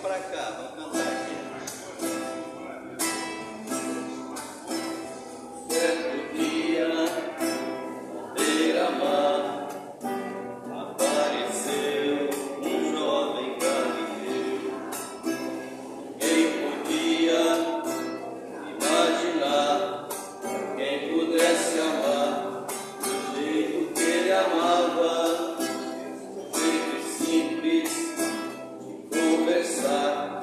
pra cá, vamos cantar aqui. Certo dia, na beira-mar, apareceu um jovem galileu. Quem podia imaginar, quem pudesse amar do jeito que ele amava, um jeito simples de conversar,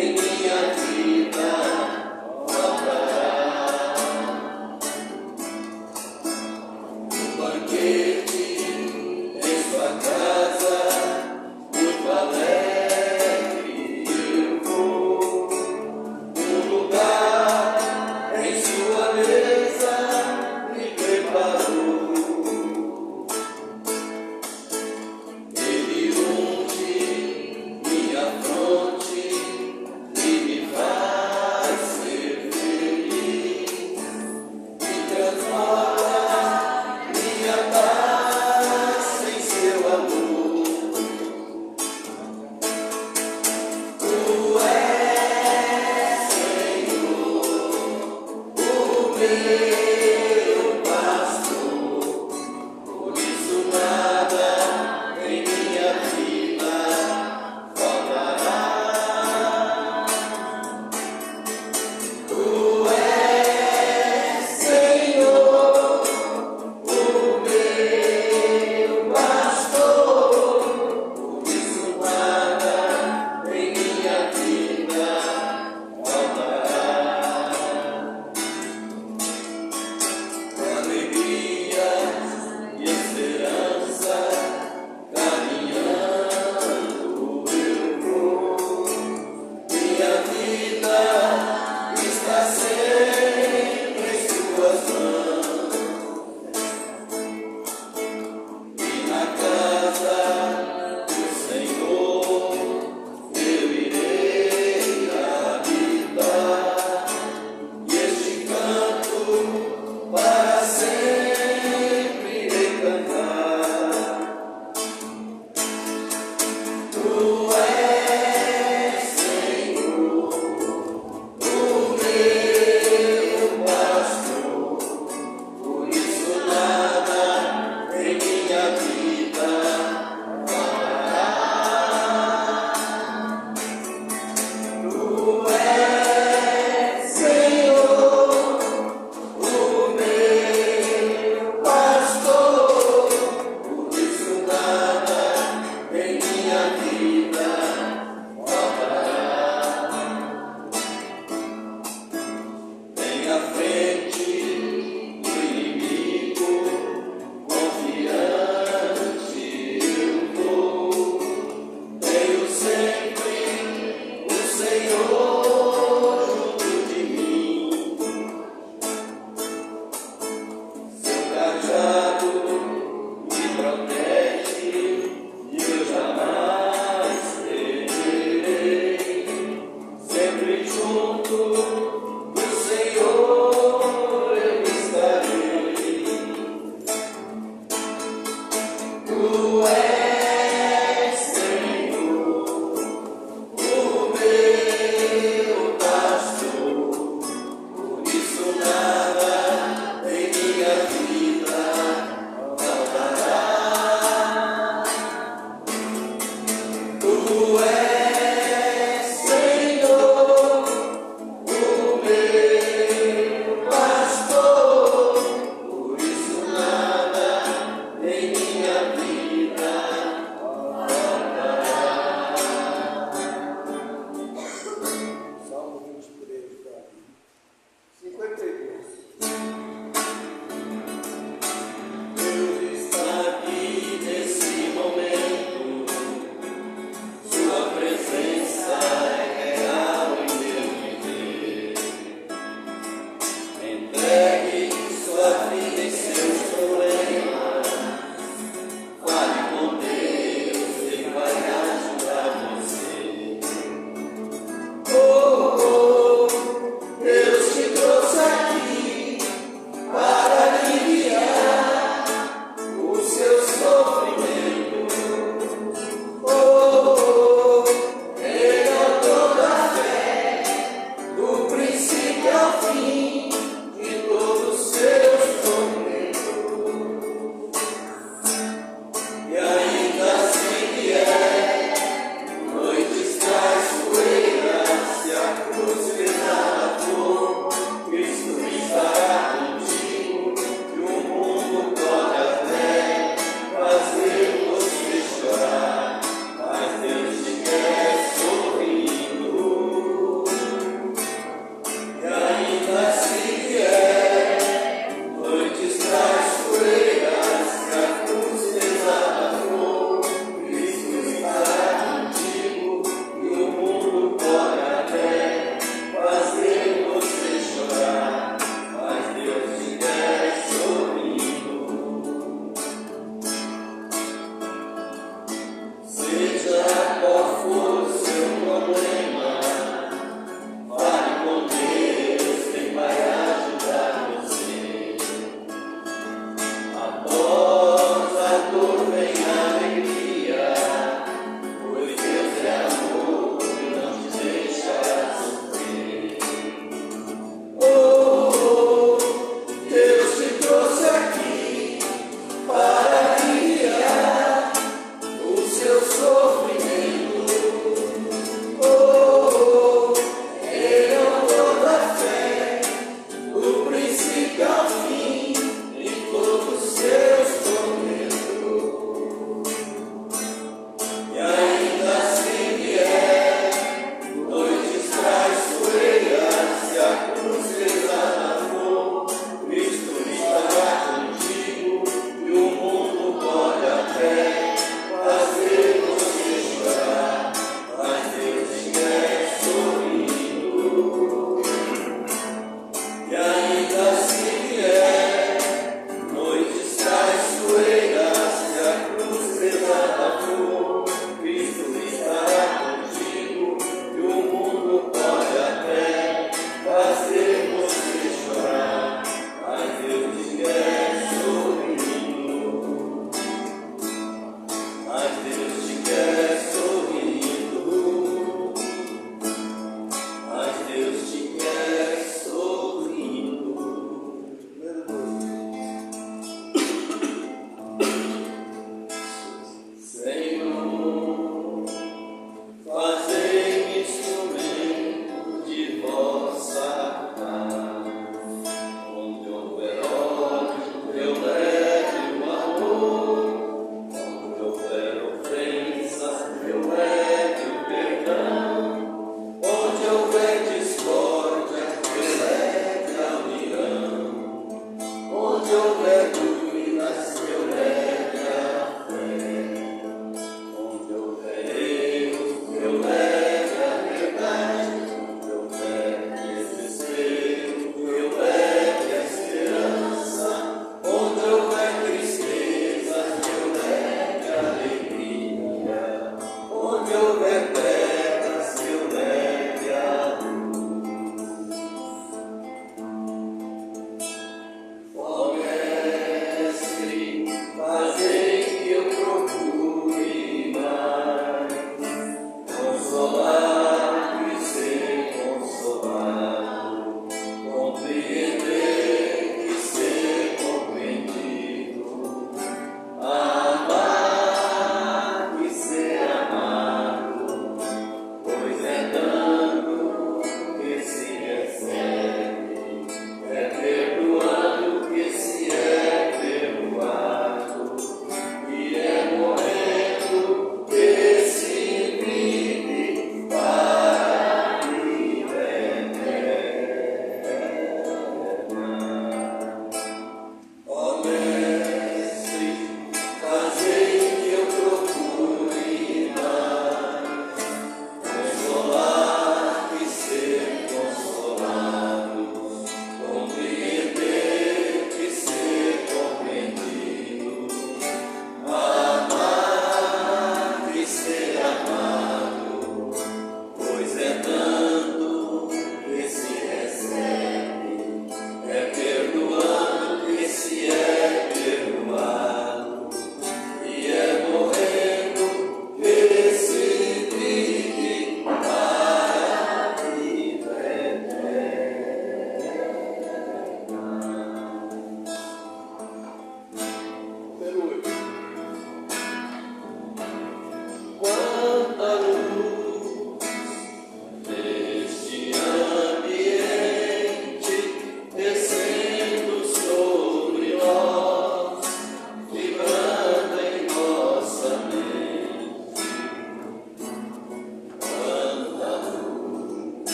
Em minha vida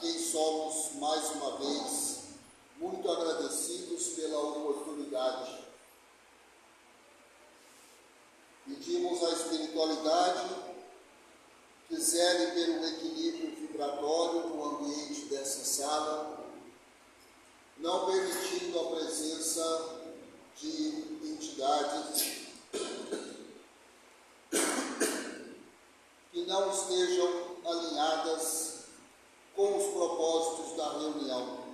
quem somos, mais uma vez, muito agradecidos pela oportunidade. Pedimos à espiritualidade que zele pelo equilíbrio vibratório no ambiente dessa sala, não permitindo a presença de entidades que não estejam alinhadas com os propósitos da reunião,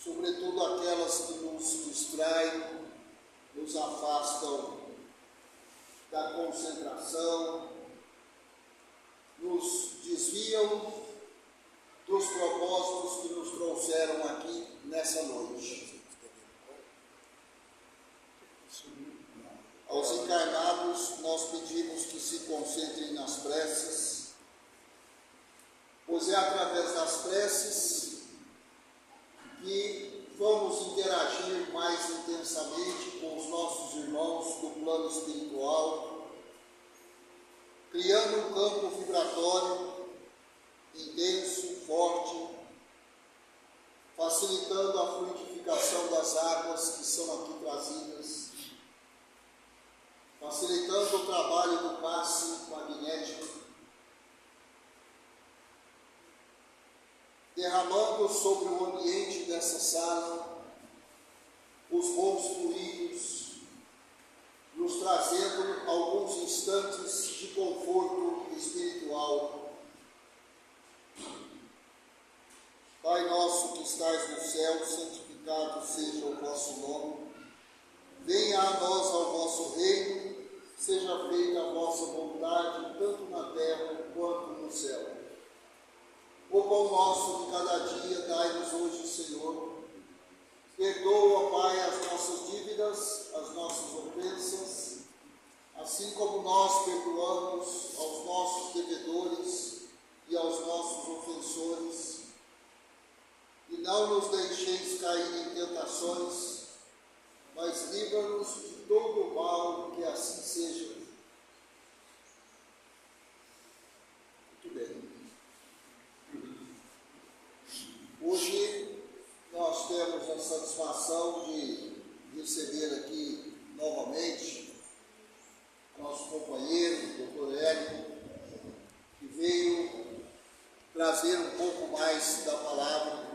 sobretudo aquelas que nos distraem, nos afastam da concentração, nos desviam dos propósitos que nos trouxeram aqui nessa noite. Aos encarnados, nós pedimos que se concentrem nas preces, pois é através das preces que vamos interagir mais intensamente com os nossos irmãos do plano espiritual, criando um campo vibratório intenso, forte, facilitando a fluidificação das águas que são aqui trazidas, facilitando o trabalho do passe magnético, derramando sobre o ambiente dessa sala os bons fluidos, nos trazendo alguns instantes de conforto espiritual. Pai nosso que estais no céu, santificado seja o vosso nome. Venha a nós ao vosso reino, seja feita a vossa vontade, tanto na terra quanto no céu. O pão nosso de cada dia dai-nos hoje, Senhor. Perdoa, Pai, as nossas dívidas, as nossas ofensas, assim como nós perdoamos aos nossos devedores e aos nossos ofensores. E não nos deixeis cair em tentações, mas livra-nos de todo o mal, que assim seja. Muito bem. Hoje nós temos a satisfação de receber aqui novamente nosso companheiro, o Dr. Hélio, que veio trazer um pouco mais da palavra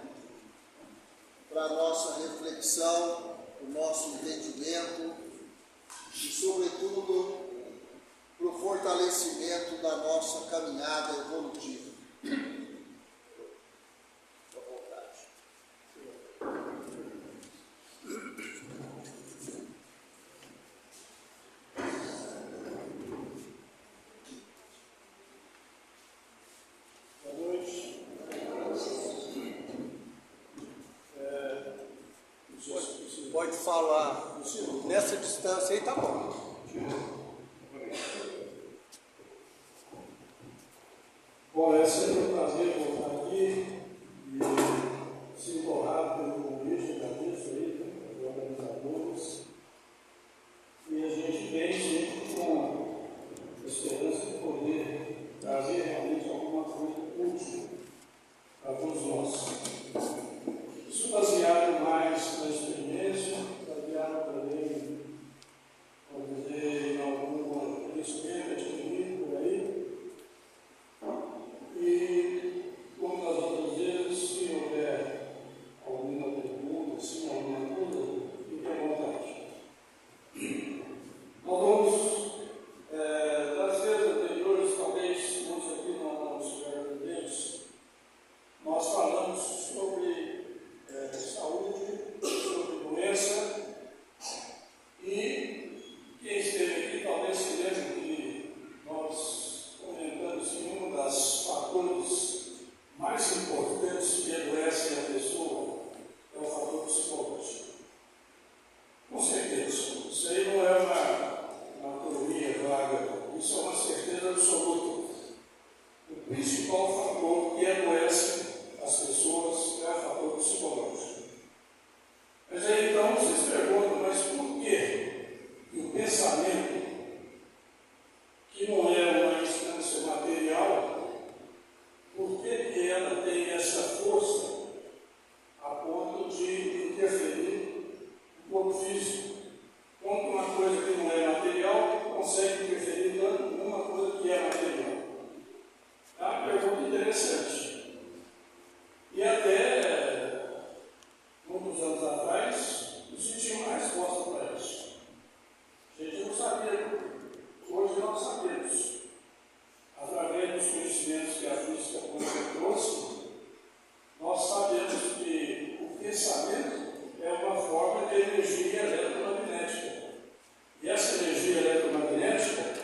para a nossa reflexão, o nosso entendimento e, sobretudo, para o fortalecimento da nossa caminhada evolutiva. Pode falar nessa distância aí, tá bom. Bom, é sempre um prazer voltar aqui e se honrar pelo convite, agradeço aí, os organizadores. E a gente vem sempre com a esperança de poder trazer realmente alguma coisa útil para todos nós. Isso baseado mais na experiência, baseado também, vamos dizer, em algum conhecimento adquirido por aí. E, como nas outras vezes, se houver alguma pergunta, se alguma coisa, fique à vontade. Nós vamos, das vezes anteriores, talvez muitos aqui não estiveram presentes, nós falamos sobre saúde, sobre doença, e quem esteve aqui talvez se lembre que nós comentamos que um dos fatores mais importantes que adoecem a pessoa é o fator psicológico. Com certeza, isso aí não é uma teoria vaga, isso é uma certeza absoluta. O principal fator que adoece as pessoas é o fator psicológico. Mas aí então vocês perguntam, mas por que o pensamento, que não é uma instância material, por que interessante. E até muitos anos atrás, não se tinha uma resposta para isso. A gente não sabia. Hoje nós sabemos. Através dos conhecimentos que a física quântica trouxe, nós sabemos que o pensamento é uma forma de energia eletromagnética. E essa energia eletromagnética,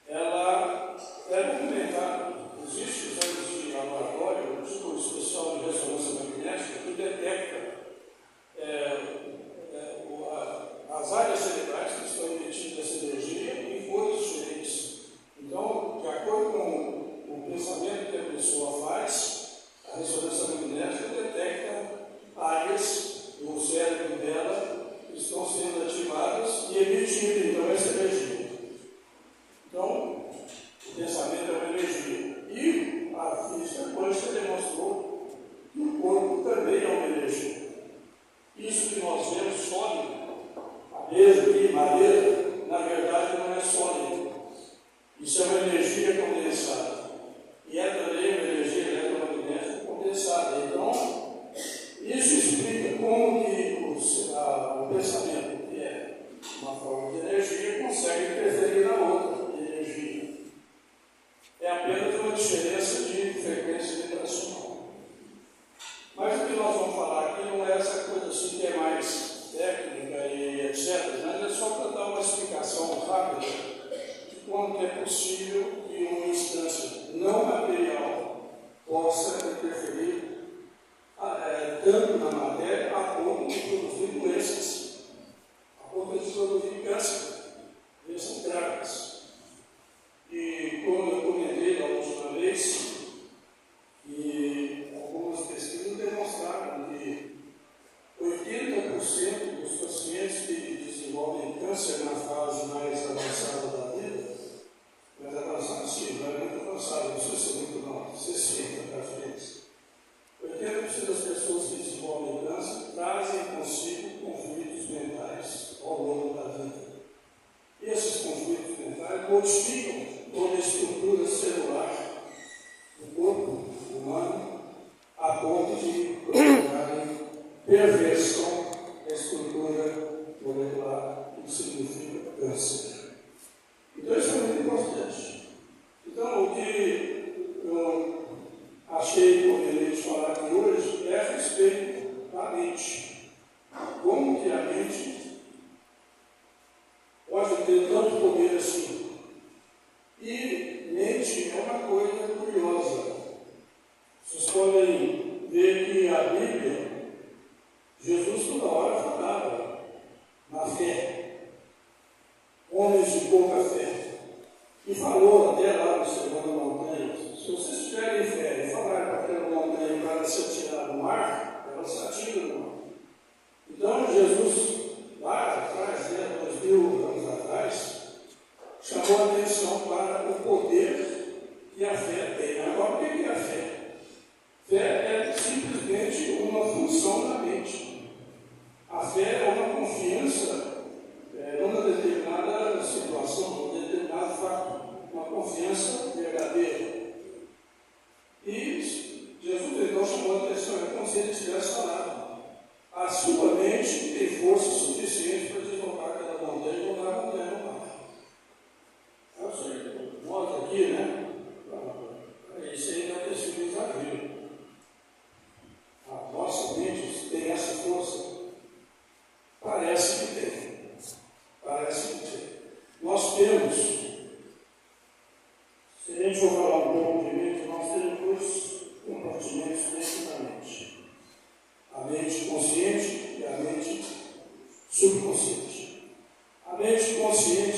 ela é documentada. Existem exames de laboratório, tipo especial de ressonância magnética, que detecta as áreas cerebrais que estão emitindo essa energia em cores diferentes. Então, de acordo com o pensamento que a pessoa faz, a ressonância magnética detecta áreas do cérebro dela que estão sendo ativadas e emitindo então essa energia. Então, o pensamento é uma energia. E a física quântica demonstrou que o corpo também é uma energia. Isso que nós vemos sólido, a mesa aqui, madeira, na verdade não é sólido. Isso é uma energia condensada. E é também uma energia eletromagnética condensada. Então, isso explica como que o pensamento, que é uma forma de energia, consegue interferir na outra energia. É apenas uma diferença de frequência vibracional. Mas o que nós vamos falar aqui não é essa coisa assim que é mais técnica e etc. Mas é só para dar uma explicação rápida de como é possível que uma instância não material possa interferir tanto na matéria a ponto de produzir doenças, a ponto de produzir câncer, doenças graves. E como eu comentei da última vez, e algumas pesquisas demonstraram que 80% dos pacientes que desenvolvem câncer na fase mais avançada da vida, mais avançada sim, não é muito avançada, não sei se é muito não, 60 para frente. 80% das pessoas que desenvolvem câncer trazem consigo conflitos mentais ao longo da vida. E esses conflitos mentais modificam toda a estrutura celular do corpo humano a ponto de provocarem perversão da estrutura molecular, que significa câncer. Então isso é muito importante. Então o que eu achei conveniente falar aqui hoje é a respeito da mente. Como que a mente pode ter tanto poder assim? E mente é uma coisa curiosa. Vocês podem ver que a Bíblia, Jesus toda hora falava na fé, homens de pouca fé. E falou até lá no Sermão da Montanha, se vocês tiverem fé e falarem para aquela montanha para se atirar no mar, ela se atira no mar. Então Jesus, lá atrás, 2000 anos atrás, chamou a atenção para o poder que a fé tem. Agora, o que é a fé? Fé é simplesmente uma função da mente. A fé é uma confiança numa determinada situação, num determinado fato, uma confiança verdadeira. E Jesus então chamou a atenção, é como se ele tivesse falado: a sua mente tem força suficiente para deslocar aquela montanha e botar a montanha no mar. Nós aqui, né? Isso aí deve ter sido um desafio. A nossa mente tem essa força? Parece que tem. Parece que tem. Nós temos, se a gente for falar um pouco de mente, nós temos dois compartimentos dentro da mente: a mente consciente e a mente subconsciente. A mente consciente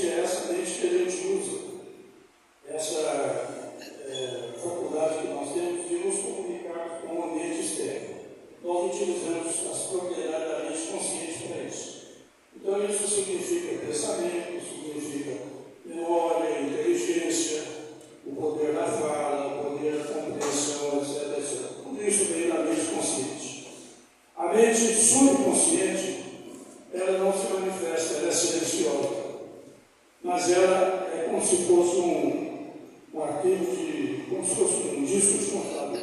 disso que eu te contava,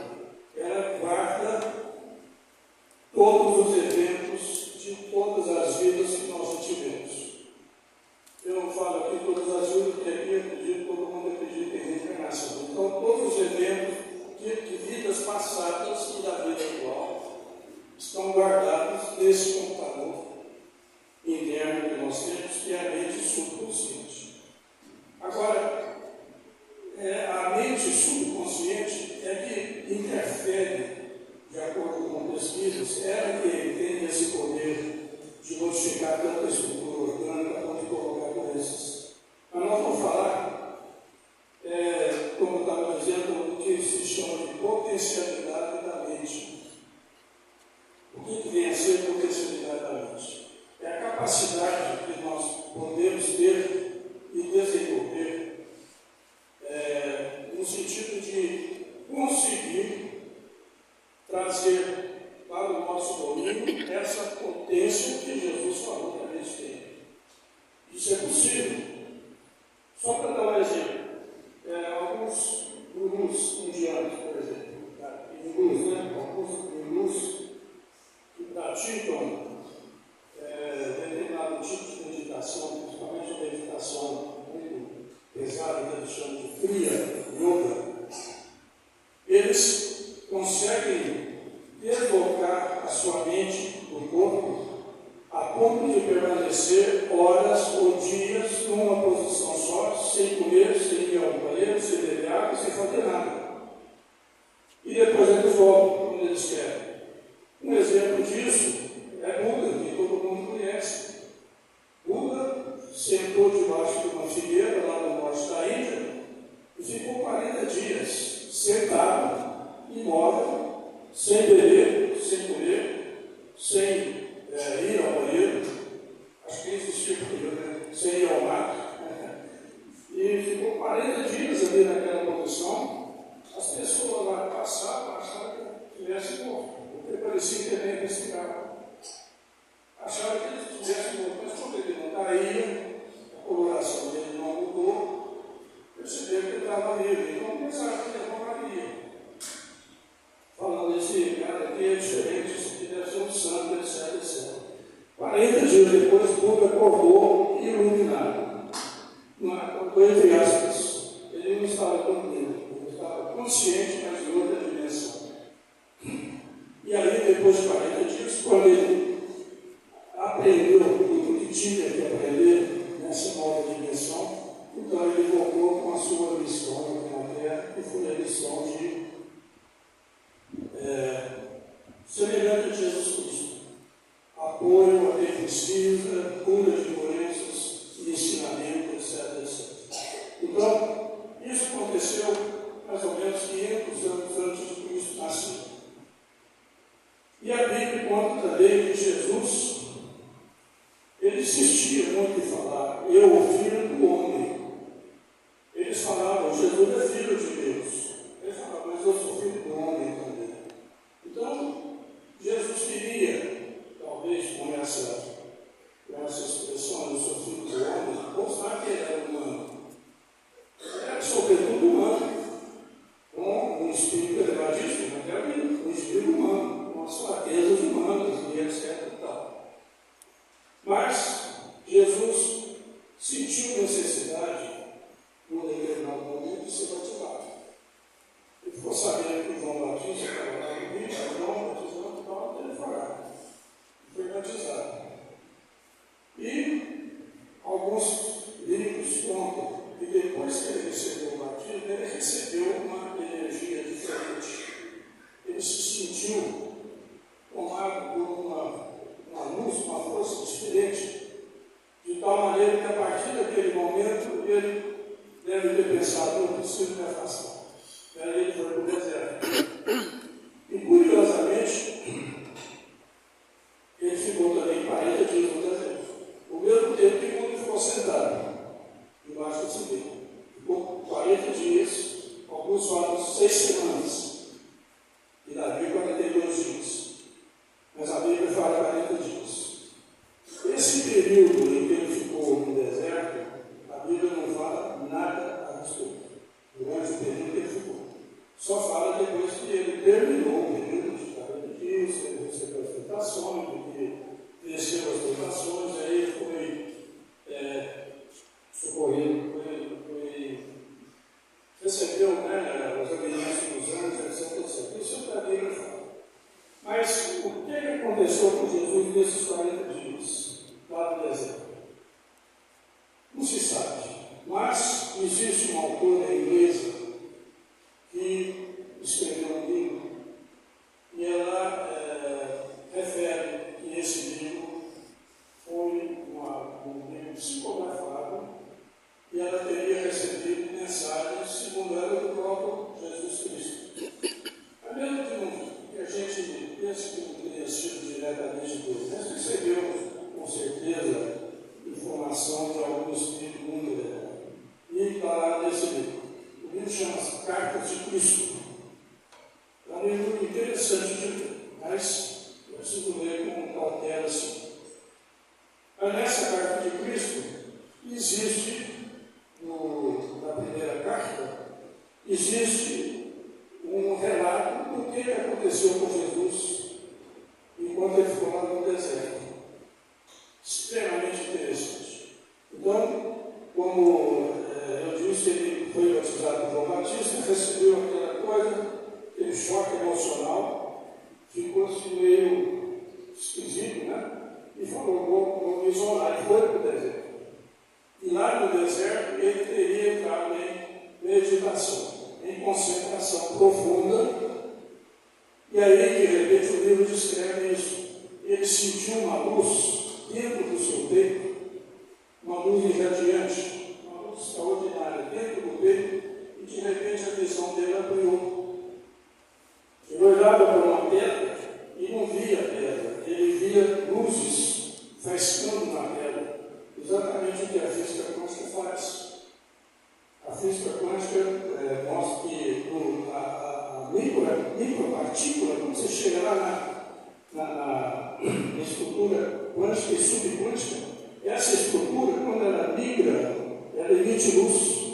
ela guarda todos os eventos de todas as vidas que nós já tivemos. Eu não falo aqui todas as vidas, porque aqui eu acredito, todo mundo acredita em reencarnação. Então, todos os eventos de vidas passadas e da vida atual estão guardados nesse computador interno que nós temos, que é a mente subconsciente. Agora, a mente subconsciente é que interfere, de acordo com pesquisas, ela que tem esse poder de modificar tanta estrutura orgânica quanto colocar doenças. Mas nós vamos falar, como eu estava dizendo, do que se chama de potencialidade da mente. O que vem a ser potencialidade da mente? É a capacidade que nós podemos ter e desenvolver no sentido de conseguir trazer para o nosso domínio essa potência que Jesus falou que a gente tem. Isso é possível. Só para dar um exemplo, alguns gurus indianos, por exemplo, alguns gurus que praticam determinado tipo de meditação, principalmente a meditação muito pesada, que eles chamam de Kriya Yoga, eles conseguem deslocar a sua mente do corpo a ponto de permanecer horas ou dias numa posição só, sem comer, sem ir ao banheiro, sem beber água, sem fazer nada. E depois eles voltam quando eles querem. Um exemplo disso é Buda, que todo mundo conhece. Buda sentou debaixo de uma figueira lá no norte da Índia e ficou 40 dias sentado, imóvel, sem beber, sem comer, sem ir ao banheiro, acho que existia banheiro, né? Sem ir ao mato, e ficou 40 dias ali naquela posição. As pessoas lá passavam, achavam que tivesse morto, porque parecia que ele nem respirava. Achavam que ele tivesse morto, mas quando ele não caía, a coloração dele não mudou, perceberam que ele estava vivo, então pensaram que ele não caía. Falando, esse cara aqui é diferente, isso aqui deve ser um santo, etc, etc. 40 dias depois, Buda acordou iluminado. Entre aspas, ele não estava dormindo, ele estava consciente, mas em outra dimensão. E aí, depois de 40 dias, quando ele aprendeu tudo que tinha que aprender nessa nova dimensão, então ele voltou com a sua missão aqui na Terra, que foi a missão de semelhante a Jesus Cristo. Apoio a quem precisa, cura de doenças, ensinamento, etc, etc. Então, isso aconteceu mais ou menos 500 anos antes de Cristo nascer. E a Bíblia conta também que Jesus, ele insistia muito em falar, eu, o filho do homem. Eles falavam, Jesus é filho de Deus. Ele falava, mas eu sou filho do homem também. Então, Jesus queria, talvez com essa expressão, eu sou filho do homem, mostrar que ele era humano. Ele era sobretudo humano, com um espírito elevadíssimo, um espírito humano, com as fraquezas humanas e etc. E tal. Mas Jesus sentiu necessidade, num determinado momento, de ser batizado. Ele ficou sabendo que João Batista estava lá no Rio, João batizando, então ele foi lá. Foi batizado. E alguns livros contam que depois que ele recebeu o batismo, ele recebeu uma energia diferente. Ele se sentiu tomado por uma luz, uma força diferente, de tal maneira que a partir daquele momento ele deve ter pensado, eu preciso me afastar. E aí ele foi para o deserto. E curiosamente, ele ficou também 40 dias no deserto. O mesmo tempo que quando ficou sentado debaixo do civeiro. Ficou 40 dias, alguns falam 6 semanas. E Davi 42 dias falar depois que ele terminou o período de 40 dias, ele recebeu as tentações, ele venceu as tentações, aí ele foi socorrido, recebeu, né, as obediências dos anjos, etc. Isso é o que a Bíblia fala. Mas o que aconteceu com Jesus nesses 40 dias, lá no deserto? Não se sabe. Mas existe uma autora inglesa que escreveu um livro e ela refere que esse livro foi um livro psicografado e ela teria recebido mensagens, segundo ela, do próprio Jesus Cristo. A mesmo que a gente pense que não teria sido diretamente de Deus, mas recebeu, com certeza, informação de algum espírito muito elevado. E está lá nesse livro. O livro chama-se Cartas de Cristo. É um livro interessante de ler, mas eu preciso ler com cautela assim. Mas nessa Carta de Cristo existe, na primeira carta, existe um relato do que aconteceu com Jesus enquanto ele ficou lá no deserto. Extremamente interessante. Então, como eu disse, ele foi batizado por João Batista, recebeu aquela coisa, aquele choque emocional, ficou assim meio esquisito, né? E falou, vou me isolar, e foi para o deserto. E lá no deserto ele teria entrado em meditação, em concentração profunda. E aí, de repente, o livro descreve isso. Ele sentiu uma luz dentro do seu peito, uma luz irradiante, uma luz extraordinária dentro do peito, e de repente a visão dele ampliou. Ele olhava para uma pedra e não via pedra, ele via luzes frescando na pedra. Exatamente o que a física quântica faz. A física quântica mostra que a micropartícula, quando você chega lá na estrutura quântica e subquântica, essa estrutura, quando ela migra, ela emite luz.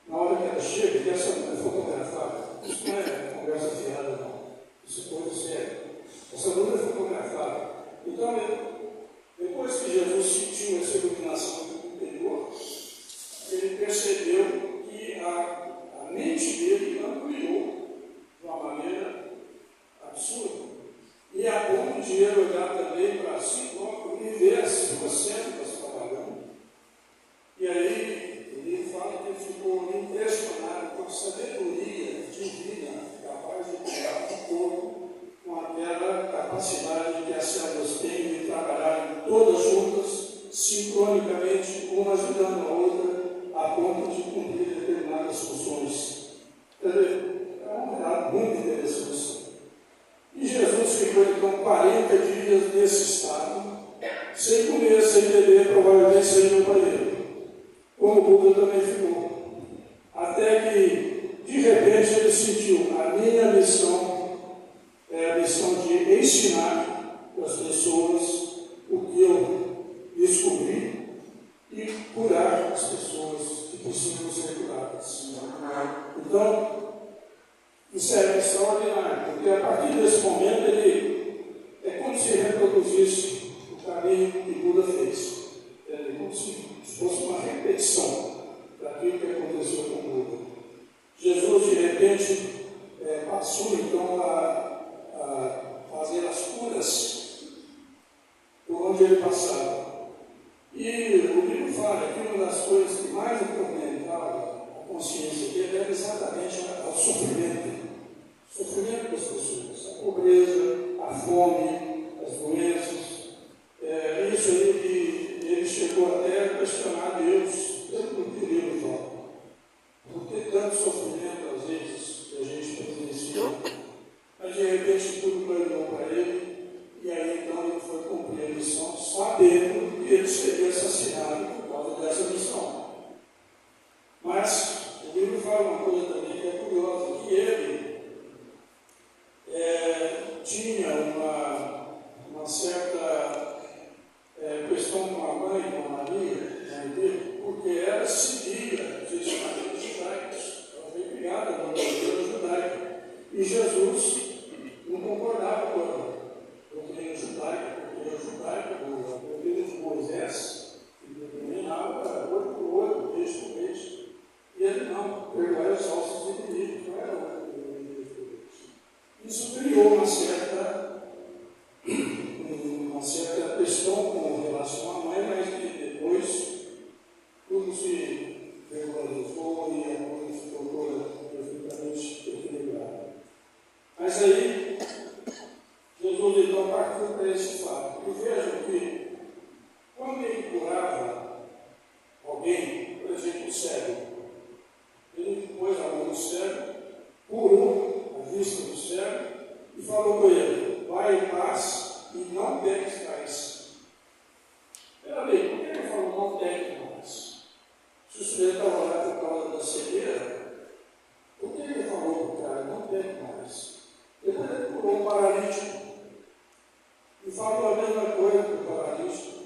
Na hora que ela chega, e essa é fotografada. Isso não é conversa fiada, não. Isso é coisa séria. Essa luz é fotografada. Então, depois que Jesus sentiu essa iluminação interior, ele percebeu que a mente dele ampliou de uma maneira absurda. E a ponto de ele olhar também para si próprio e ver as suas células trabalhando. E aí, ele fala que ele ficou impressionado com a sabedoria divina capaz de criar um corpo com aquela capacidade que as células têm de trabalhar todas juntas, sincronicamente, uma ajudando a outra, a ponto de cumprir determinadas funções. Quer dizer, é um relato muito interessante. E Jesus ficou então 40 dias nesse estado, sem comer, sem beber, provavelmente sem ir no banheiro. Como o Buda também ficou. Até que, de repente, ele sentiu: a minha missão é a missão de ensinar as pessoas o que eu descobri e curar as pessoas que precisam ser curadas. Então, isso é extraordinário, porque a partir desse momento é como se reproduzisse o caminho que Buda fez. É como se fosse uma repetição daquilo que aconteceu com Buda. Jesus, de repente, passou então a fazer as curas por onde ele passava. E o livro fala que uma das coisas que mais atormentava a consciência dele era exatamente o sofrimento. O sofrimento das pessoas, a pobreza, a fome, as doenças. Isso aí que ele chegou até a questionar Deus, tanto que o livro fala. Por que tanto sofrimento, às vezes, que a gente presencia? Mas de repente tudo ganhou para ele, e aí então ele foi cumprir a missão, sabendo que ele seria assassinado por causa dessa missão. Mas o livro fala uma coisa também que é curiosa, que ele tinha uma certa questão com a mãe, com a Maria, dele, porque ela seguia os ensinamentos judaicos, ela foi criada na cultura judaica. E Jesus não concordava com a doutrina judaica, a doutrina de Moisés, que determinava olho por olho, peixe por peixe. E ele não, perdoar os nossos inimigos, não era olho por olho, peixe por peixe. Isso criou uma certa questão com relação à mãe, mas que depois tudo se regularizou e a coisa ficou toda perfeitamente equilibrada. Mas aí, Jesus então partiu para esse fato. E vejam que, quando ele curava alguém, por exemplo, o cego, ele pôs a mão no cego, curou a vista do cego e falou com ele: vai em paz e não peques mais. Pera bem, por que ele falou não peques mais? Se o sujeito estava lá por causa da cegueira, por que ele falou para o cara não peque mais? Depois ele curou um paralítico e falou a mesma coisa para o paralítico.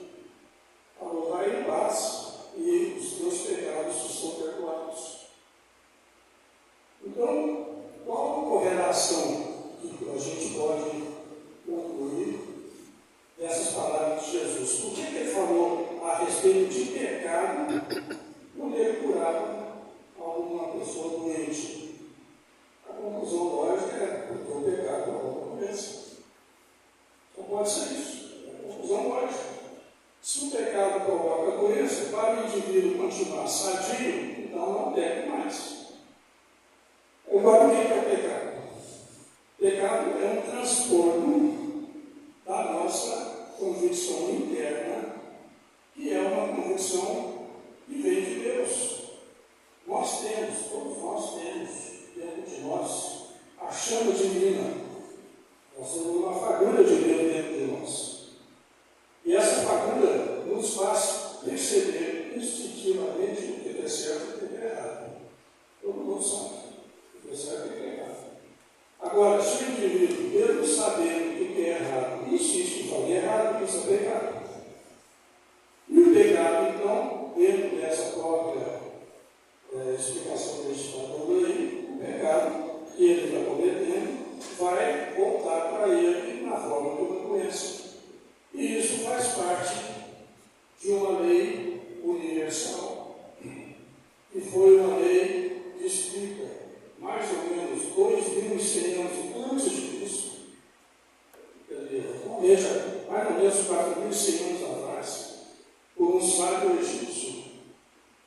Falou: vai em paz e os teus pecados são perdoados. Então, qual a correlação que a gente pode concluir dessas palavras de Jesus? Por que ele falou a respeito de pecado quando ele curava alguma pessoa doente? A conclusão lógica é porque o pecado provoca doença. Só pode ser isso. É a conclusão lógica. Se o pecado provoca doença, para o indivíduo continuar sadio, então não peque mais. Agora, o que é o pecado? Pecado é um transtorno da nossa convicção interna, que é uma convicção que vem de Deus. Nós temos, todos nós temos dentro de nós a chama divina. Nós temos uma fagulha de Deus dentro de nós. E essa fagulha nos faz perceber instintivamente o que é certo e o que é errado. Todo mundo sabe o que é certo e o que é errado. Agora, se o indivíduo, mesmo sabendo o que é errado, insiste em fazer errado, isso é pecado. E o pecado, então, dentro dessa própria explicação que a gente está dando aí, o pecado que ele está cometendo vai voltar para ele na forma de uma doença. E isso faz parte de uma lei universal, que foi uma lei descrita mais ou menos 2.100 anos antes de Cristo. Veja, mais ou menos 4.100 anos atrás, por um sábio egípcio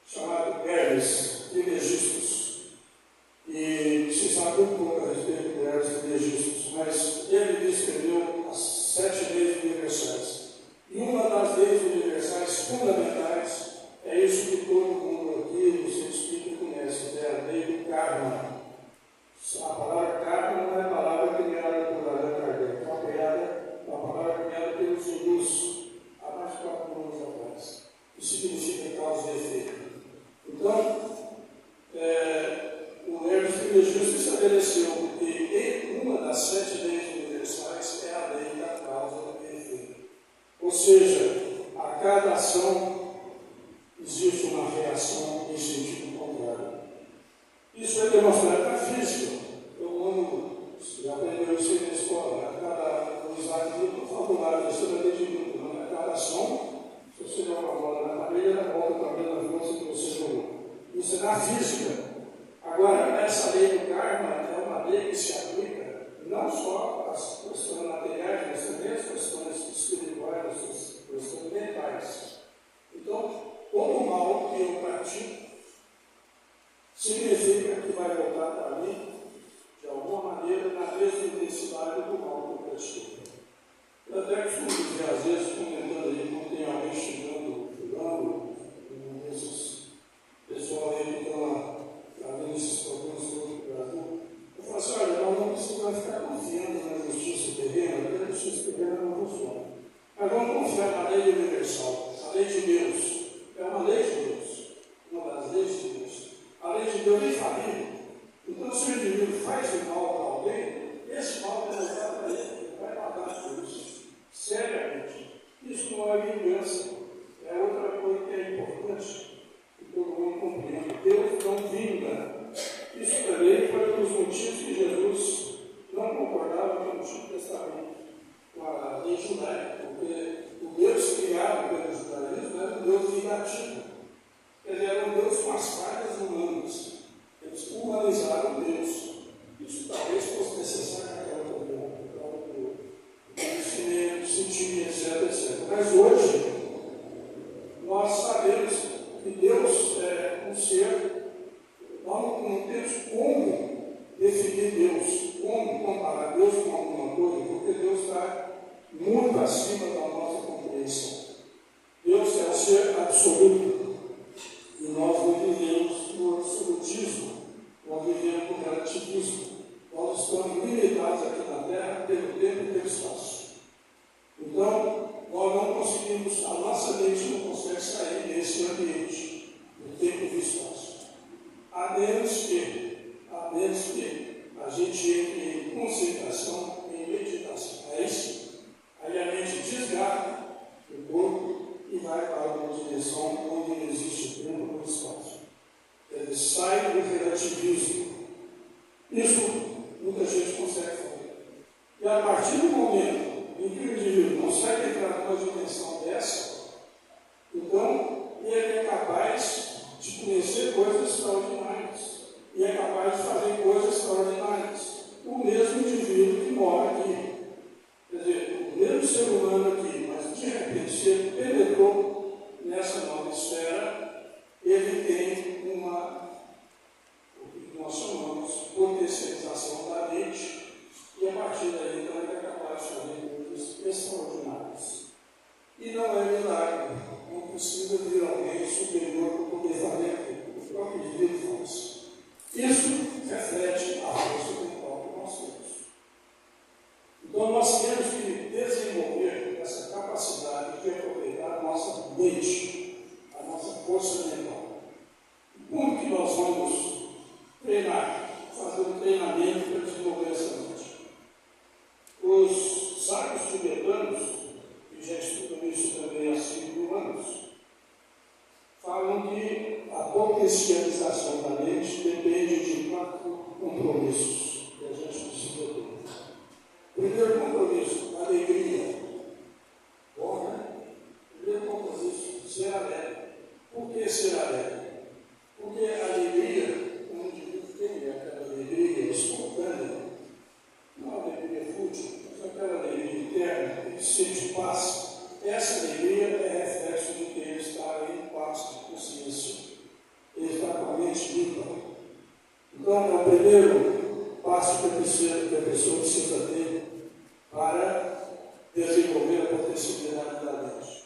chamado Hermes Trismegistus. E se sabe um pouco a respeito do Hermes Trismegistus, mas ele descreveu as 7 leis universais. E uma das leis universais fundamentais é isso que todo mundo aqui, no seu espírito, conhece, é a lei do karma. A palavra karma não é a palavra criada por Allan Kardec, é uma palavra criada pelos hindus há mais de 4 anos atrás. Isso significa causa e efeito. Então, o Hermes Trismegistus estabeleceu que uma das 7 leis universais é a lei da causa e efeito. Ou seja, a cada ação existe uma reação em sentido contrário. Isso é demonstrado na física. O aluno já aprendeu isso na escola. O Isaac Newton falou lá, a história de Newton, a cada ação, se você der uma bola na parede, ela volta para a mesma força que você jogou. Isso é na física. Agora, essa lei do karma é uma lei que se aplica não só às questões materiais, mas também às questões espirituais, às questões mentais. Então, todo mal que eu pratico significa que vai voltar para mim, de alguma maneira, na mesma intensidade do mal que eu pratico. Eu até costumo dizer, às vezes, comentando aí, quando tem alguém chegando, esses pessoal aí que estão trazendo esses problemas do Brasil, eu falo assim: olha, nós não precisamos ficar confiando na justiça terrena, porque a justiça terrena não funciona. Mas vamos confiar na lei universal, a lei de Deus. É uma lei de Deus, uma das leis de Deus. A lei de Deus é infalível. Então, se o indivíduo faz o mal para alguém, esse mal vai voltar para ele, ele vai pagar por isso. Sério, muito acima da nossa compreensão. Deus é o ser absoluto e nós não vivemos no absolutismo, nós vivemos no relativismo. Nós estamos limitados aqui na Terra pelo tempo e pelo espaço. Então, nós não conseguimos, a nossa mente não consegue sair desse ambiente do tempo e do espaço. A menos que a gente entre em concentração, em meditação. É isso? Aí a mente desgarra o corpo e vai para uma direção onde não existe o tempo e o espaço. Ele sai do relativismo. Isso muita gente consegue fazer. E a partir do momento em que o indivíduo consegue entrar numa dimensão dessa, então ele é capaz de conhecer coisas extraordinárias. E é capaz de fazer coisas extraordinárias. O mesmo indivíduo que mora aqui. Quer dizer, o mesmo ser humano aqui, mas de repente, se ele penetrou nessa nova esfera, ele tem uma, o que nós chamamos de potencialização da mente, e a partir daí, então, ele é capaz de fazer coisas extraordinárias. E não é milagre, não precisa vir alguém superior para poder fazer aquilo. O próprio indivíduo faz. Isso reflete a força mental que nós temos. Então, nós temos que desenvolver essa capacidade de aproveitar a nossa mente, a nossa força mental. Como que nós vamos treinar, fazer um treinamento para desenvolver essa mente? Os sábios tibetanos, que já estudam isso também há 5.000 anos, falam que a potencialização da mente depende de 4 compromissos que a gente precisa ter. Primeiro compromisso, alegria. Bom, né? Primeiro compromisso, ser alegre. Por que ser alegre? Porque a alegria, o indivíduo tem aquela alegria espontânea, não é uma alegria fútil, mas aquela alegria interna, que sente paz. Essa alegria é reflexo de que ele está em paz de consciência. Ele está com a mente limpa. Então, é o primeiro passo que a pessoa precisa ter para desenvolver a potencialidade da mente.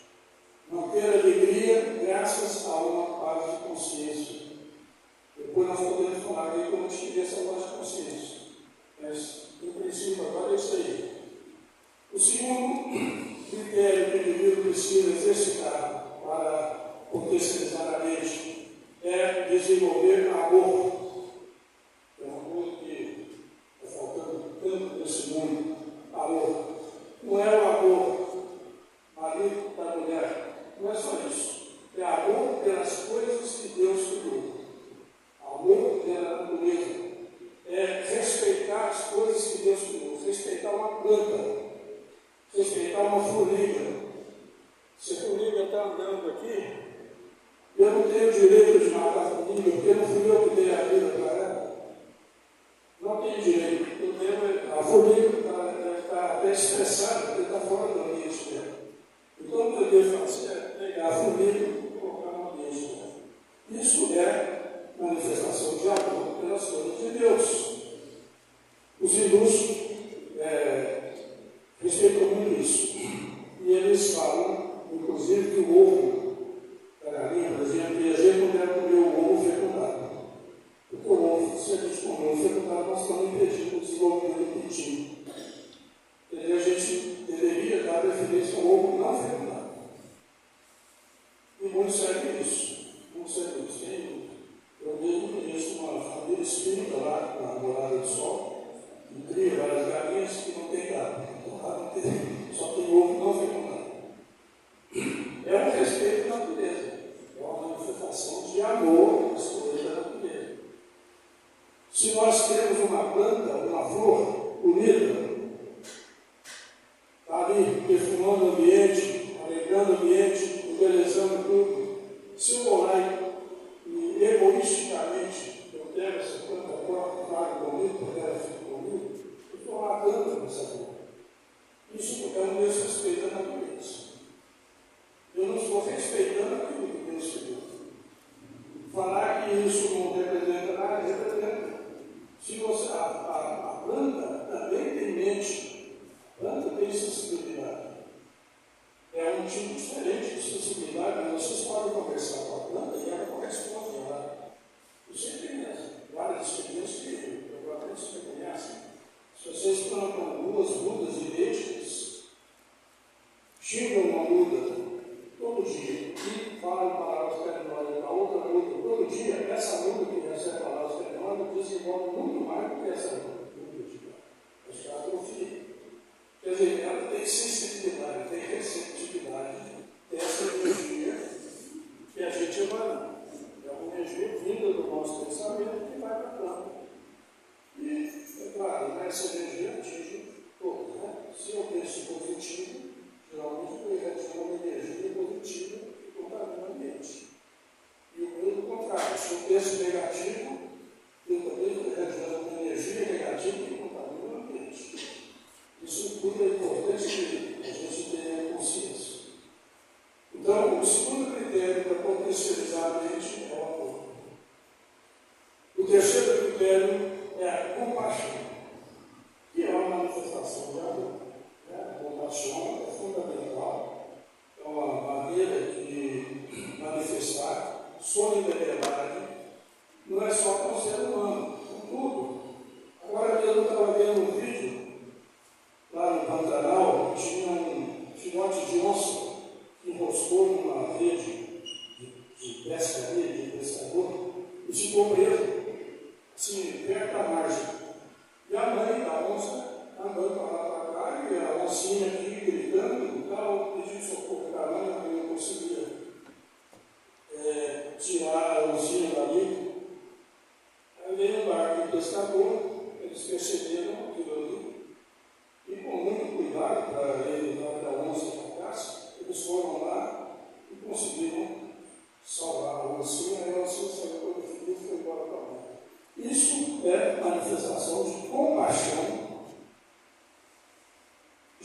Manter a alegria graças a uma paz de consciência. Depois nós podemos falar de como adquirir essa paz de consciência. Mas, em princípio, agora é isso aí. O segundo critério que o indivíduo precisa exercitar para potencializar a mente é desenvolver amor. É uma coisa que está faltando tanto nesse mundo. Amor. Não é o amor marido da mulher. Não é só isso. É amor pelas coisas que Deus criou. Amor pela natureza. É respeitar as coisas que Deus criou. Respeitar uma planta. Respeitar uma formiga. Se a formiga está andando aqui, eu não tenho direito de matar a formiga, porque não fui eu que dei a vida para ela. Não tenho direito. A formiga está até estressada, porque está fora do ambiente dela. Então, o que eu devo fazer é pegar a formiga e colocar no ambiente dela. Isso é manifestação de amor pelas coisas de Deus. Os hindus respeitam muito isso. E eles falam, inclusive, que o ovo da galinha, por exemplo, e a gente não deve comer o ovo fecundado. Porque o ovo, se a gente comer o ovo fecundado, nós estamos impedindo o desenvolvimento do pintinho. E a gente deveria dar preferência ao ovo não fecundado. E muitos seguem isso. Muitos seguem isso. Eu mesmo conheço uma família espírita lá na Morada do Sol, que cria várias galinhas que não tem gado. Então lá não tem, só tem ovo não fecundado. É um respeito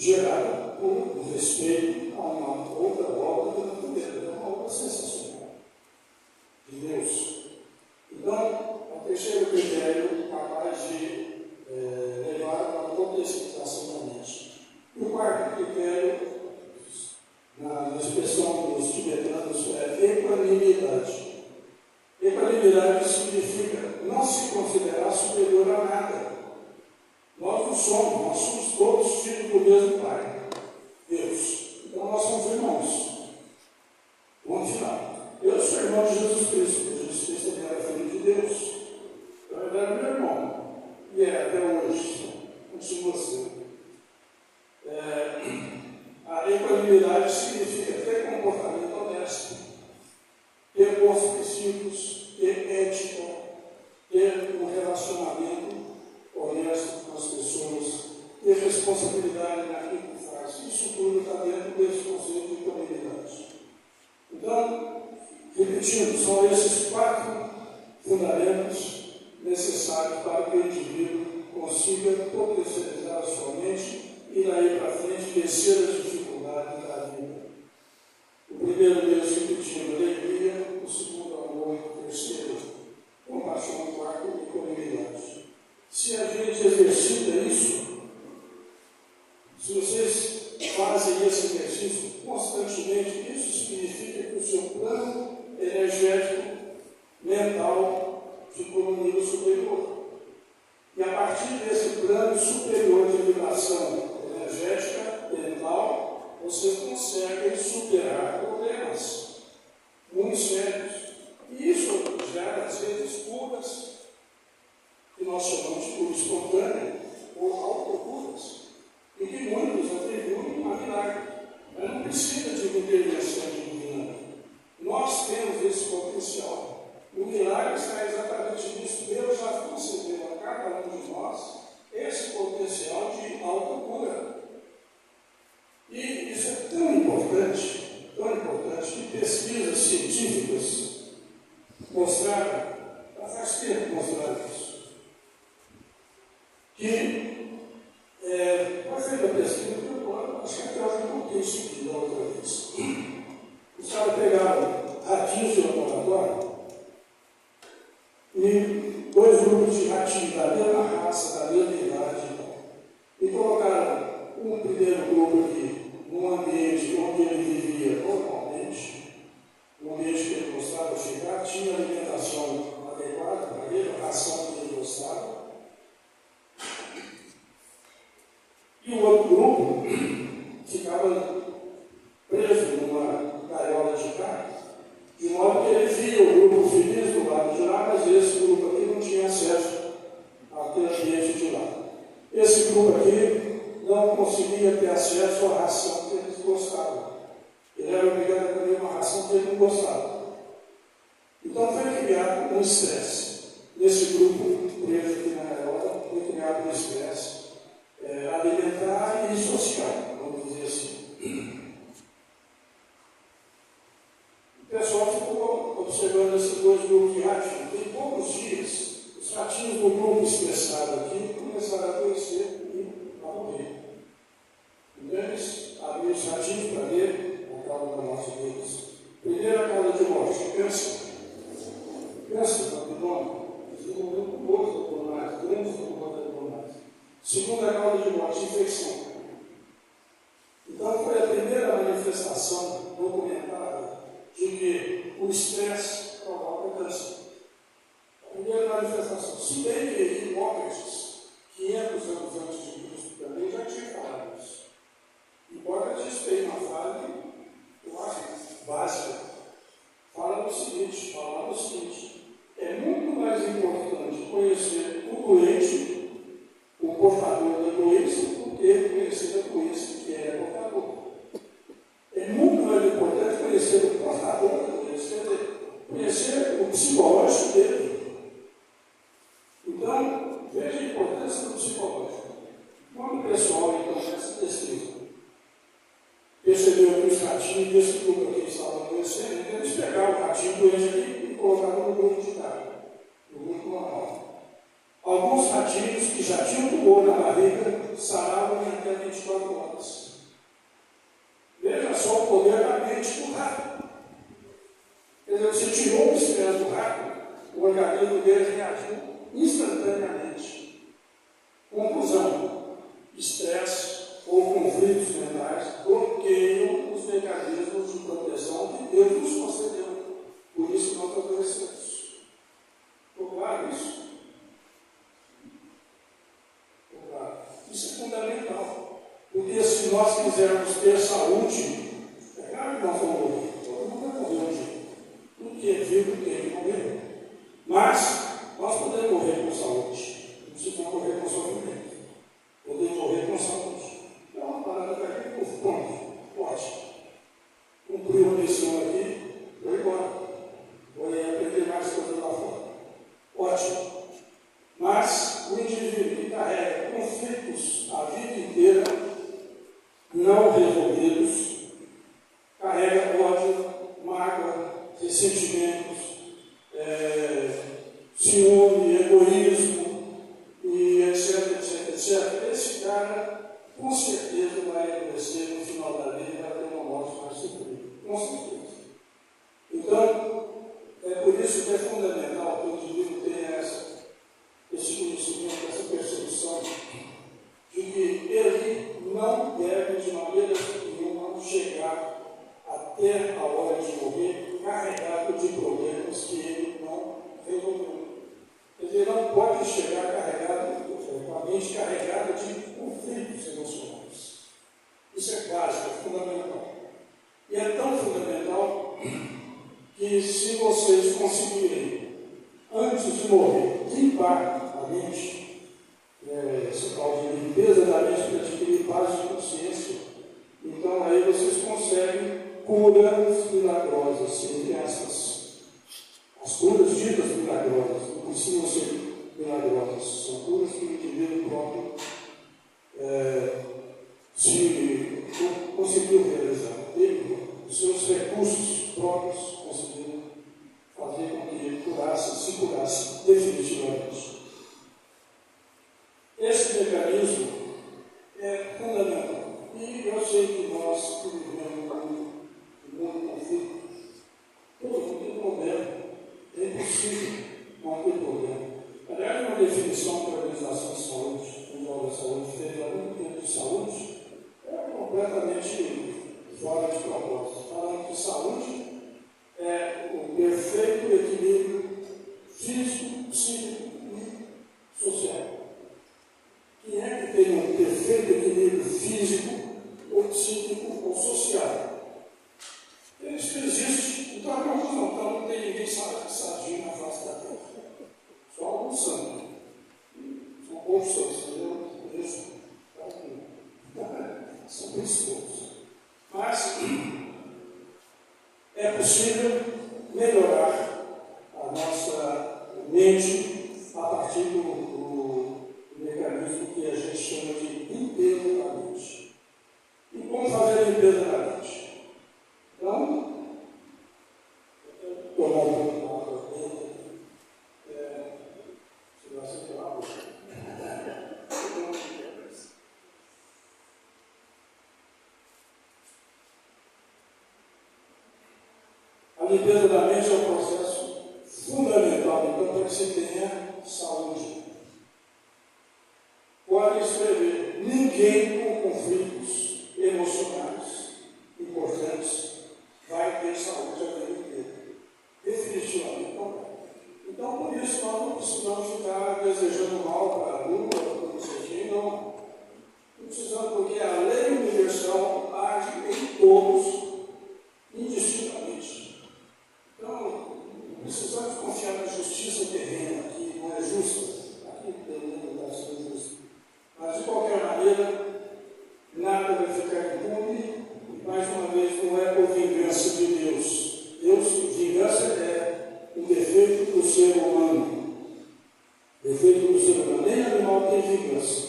gerada por respeito a uma outra obra da natureza, uma obra sensacional de Deus. Então, o terceiro critério capaz de levar a uma contextualização da mente. E o quarto critério, na expressão dos tibetanos, é equanimidade. Equanimidade significa não se considerar superior a nada. Nós não somos, nós somos todos filhos do mesmo Pai, Deus. Então nós somos irmãos. Ponto final. Eu sou irmão de Jesus Cristo, porque Jesus Cristo também era filho de Deus. Então ele era meu irmão. E é até hoje. Continua sendo. A equanimidade significa ter comportamento honesto, ter bons princípios, ter ética, ter um relacionamento honesto com as pessoas, ter responsabilidade naquilo que faz. Isso tudo está dentro desse conceito de equanimidade. Então, repetindo, são esses 4 fundamentos necessários para que o indivíduo consiga potencializar a sua mente e daí para frente vencer as dificuldades da vida. O primeiro deles, repetindo, alegria; o segundo, amor; o terceiro, compaixão; o quarto, equanimidade. Se a gente exercita isso, se vocês fazem esse exercício constantemente, isso significa que o seu plano energético mental ficou no nível superior. E a partir desse plano superior de vibração energética, mental, vocês conseguem superar problemas muito sérios. E isso gera, às vezes, curas, que nós chamamos de cura espontânea, ou autocuras, e que muitos atribuem a milagre. Mas não precisa de uma intervenção divina. Nós temos esse potencial. O milagre está exatamente nisso. Deus já concedeu a cada um de nós esse potencial de autocura. E isso é tão importante, que pesquisas científicas mostraram, já faz tempo mostraram isso, que foi feita a pesquisa, acho que até hoje eu não tenho sentido da outra vez. Os caras pegaram ratinhos de laboratório e 2 grupos de ratinhos da mesma raça, da mesma idade, e colocaram um primeiro grupo aqui num ambiente onde ele vivia normalmente, um ambiente que ele gostava de chegar, tinha alimentação adequada para ele, a ração que ele gostava. E o outro grupo ficava preso numa gaiola de carne, de modo que ele via o grupo feliz do lado de lá, mas esse grupo aqui não tinha acesso àquele ambiente de lá. Esse grupo aqui não conseguia ter acesso à ração que eles gostavam. Ele era obrigado a comer uma ração que ele não gostava. Então foi criado um estresse. Nesse grupo preso aqui na gaiola, foi criado um estresse alimentar e social, vamos dizer assim. O pessoal ficou observando esses 2 grupos de ratinhos. Em poucos dias, os ratinhos do grupo estressado aqui começaram a adoecer e a morrer. Então eles abriram os ratinhos para ver a causa da morte deles. Primeira causa de morte, câncer. Câncer do abdômen. Desenvolveu tumores abdominais, grandes tumores abdominais. Segunda causa de morte, infecção. Então foi a primeira manifestação documentada de que o estresse provoca câncer. A primeira manifestação. Se bem que Hipócrates, 500 anos antes de Cristo, também já tinha falado isso. Hipócrates fez uma frase, eu acho, básica. Falava o seguinte, é muito mais importante conhecer o doente, o portador da doença, do que conhecer a doença que é portador. É muito mais importante conhecer o portador da doença, conhecer o psicológico dele. Então, veja a importância do psicológico. Quando o pessoal então nessa pesquisa percebeu que os ratinhos desse grupo aqui estavam adoecendo, eles pegavam o ratinho doente aqui e colocavam no grupo de carne, no grupo normal. Alguns ratinhos que já tinham tumor na barriga saravam em até 24 horas. organismo dele reagiu instantaneamente. Conclusão: estresse ou conflitos mentais bloqueiam os mecanismos de proteção que Deus nos concedeu. Por isso nós adoecemos. Ficou claro isso? Ficou claro. Isso é fundamental. Porque se nós quisermos ter saúde, é claro que nós vamos morrer. Todo mundo vai morrer um dia. Tudo que é vivo tem que morrer. Mas nós podemos morrer com saúde. Não precisamos morrer com sofrimento. Podemos morrer com saúde. É uma parada daqui, pronto. Pode. Cumpriu a missão aqui, vou embora. Vou aprender mais coisas lá fora. Ótimo. Mas o indivíduo que carrega conflitos a vida inteira, não resolvidos, carrega ódio, mágoa, ressentimentos, ciúme, egoísmo, e etc, etc, etc. Esse cara, com certeza, vai adoecer no final da vida e vai ter uma morte mais sofrida. Com certeza. Então, é por isso que é fundamental que o indivíduo tenha esse conhecimento, essa percepção de que ele não deve, de maneira nenhuma, chegar até a hora de morrer carregado de problemas que ele não resolveu. Quer dizer, não pode chegar carregado, com a mente carregada de conflitos emocionais. Isso é básico, é fundamental. E é tão fundamental que, se vocês conseguirem, antes de morrer, limpar a mente, esse tal de limpeza da mente para adquirir paz de consciência, então aí vocês conseguem curas milagrosas, entre aspas. As curas ditas milagrosas, não precisam ser milagrosas, são curas que o indivíduo próprio se conseguiu realizar. Ele, os seus recursos próprios, conseguiram fazer com que ele se curasse definitivamente. Esse mecanismo é fundamental. E eu sei que nós que vivemos um mundo conflito, todo mundo tem problema. É impossível não ter problema. Aliás, uma definição que a Organização de Saúde, Mundial da Saúde, fez há muito tempo de saúde, é completamente fora de propósito. Falando que saúde é o perfeito equilíbrio físico, psíquico e social. Quem é que tem um perfeito equilíbrio físico, ou psíquico, ou social? Isso existe. Então a conclusão, não tem ninguém sadio na face da terra. Só alguns santos. São poucos santos, entendeu? Isso. São principais. Mas é possível melhorar a nossa mente a partir do mecanismo que a gente chama de limpeza da mente. E como fazer a limpeza da mente? Então, tomar um pouco de água dentro, se você quer água, a limpeza da mente é um processo fundamental, então, para que se tenha saúde. Pode escrever: ninguém com conflitos emocionais importantes vai ter saúde a vida inteira. Definitivamente não vai. Então, por isso, nós não precisamos ficar desejando mal para a Lua, para não sei quem, não. Não precisamos, porque a lei universal age em todos, indistintamente. Então, não precisamos confiar na justiça terrena, que não é justa. Aqui não está sendo justa. Mas, de qualquer maneira, nada vai ficar impune. Mais uma vez, não é por vingança de Deus. Vingança é um defeito do ser humano. Defeito do ser humano. Nem animal tem vingança.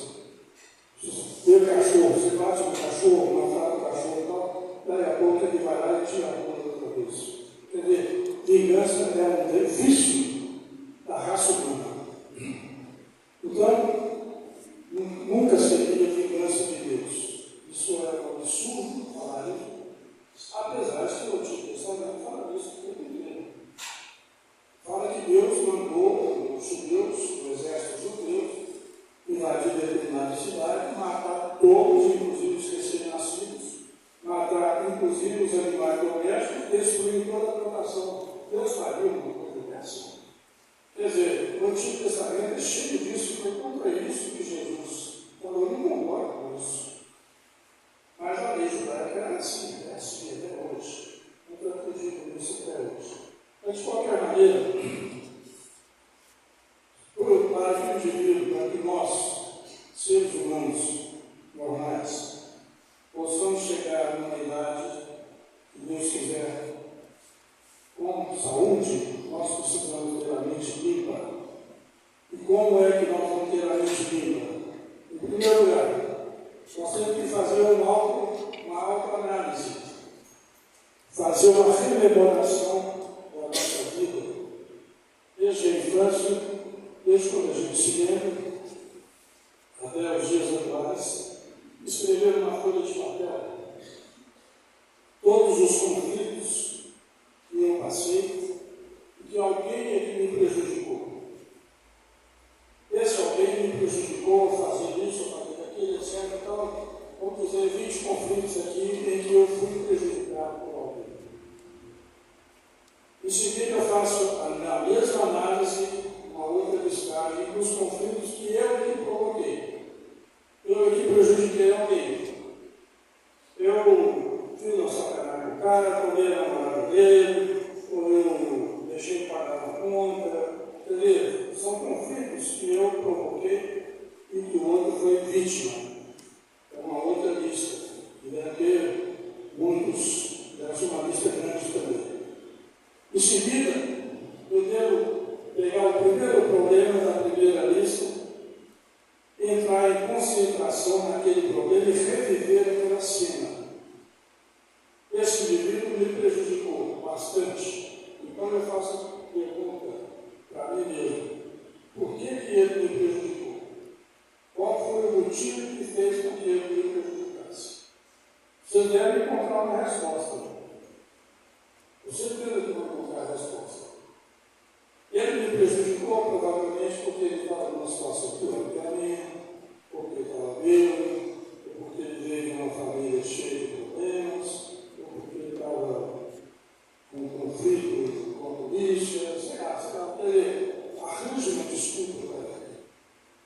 Ter cachorro, você bate no cachorro, maltrata o cachorro e tal, daí a pouco ele vai lá e tira a boca da cabeça. Quer dizer, vingança é um vício da raça humana. Então, nunca seria vingança de Deus. Isso é um absurdo falar isso, apesar de que o Antigo Testamento fala isso o tempo inteiro. Fala que Deus mandou coração. Deus faria uma coisa dessa? Quer dizer, o Antigo Testamento é cheio disso, foi contra isso que Jesus falou, eu não concordo com isso. Mas a lei judaica era assim, é assim até hoje. Não acredito nisso até hoje. Mas, de qualquer maneira, para que o indivíduo, para que nós, seres humanos normais, possamos chegar numa idade que Deus quiser, com saúde, nós precisamos ter a mente limpa. E como é que nós vamos ter a mente limpa? Em primeiro lugar, nós temos que fazer uma autoanálise, fazer uma rememoração da nossa vida, desde a infância, desde quando a gente se lembra, até os dias atuais, escrever numa folha de papel todos os conflitos que eu passei e que alguém é que me prejudicou. Esse alguém me prejudicou a fazer isso, a fazer aquilo, etc. Então, vamos dizer 20 conflitos aqui em que eu fui prejudicado por alguém. Em seguida, eu faço a mesma análise, uma outra listagem dos conflitos que eu que provoquei. Eu que prejudiquei alguém. Eu fiz uma sacanagem com o cara, tomei a namorada dele, ou eu deixei de pagar uma conta. Quer dizer, são conflitos que eu provoquei e que o outro foi vítima. É uma outra lista. E deve ter muitos, deve ser uma lista grande também. Em seguida, eu devo pegar o primeiro problema da primeira lista, entrar em concentração naquele problema e reviver aquela cena. Esse indivíduo me prejudicou bastante. Então eu faço a pergunta para mim mesmo: por que ele me prejudicou? Qual foi o motivo que fez com que ele me prejudicasse? Você deve encontrar uma resposta. Você deve encontrar a resposta. Ele me prejudicou provavelmente porque ele estava numa situação pior que a minha, porque ele estava bêbado, ou porque ele veio de uma família cheia de problemas, ou porque ele estava com um conflito com a polícia, sei lá, ele arranja uma desculpa para ele.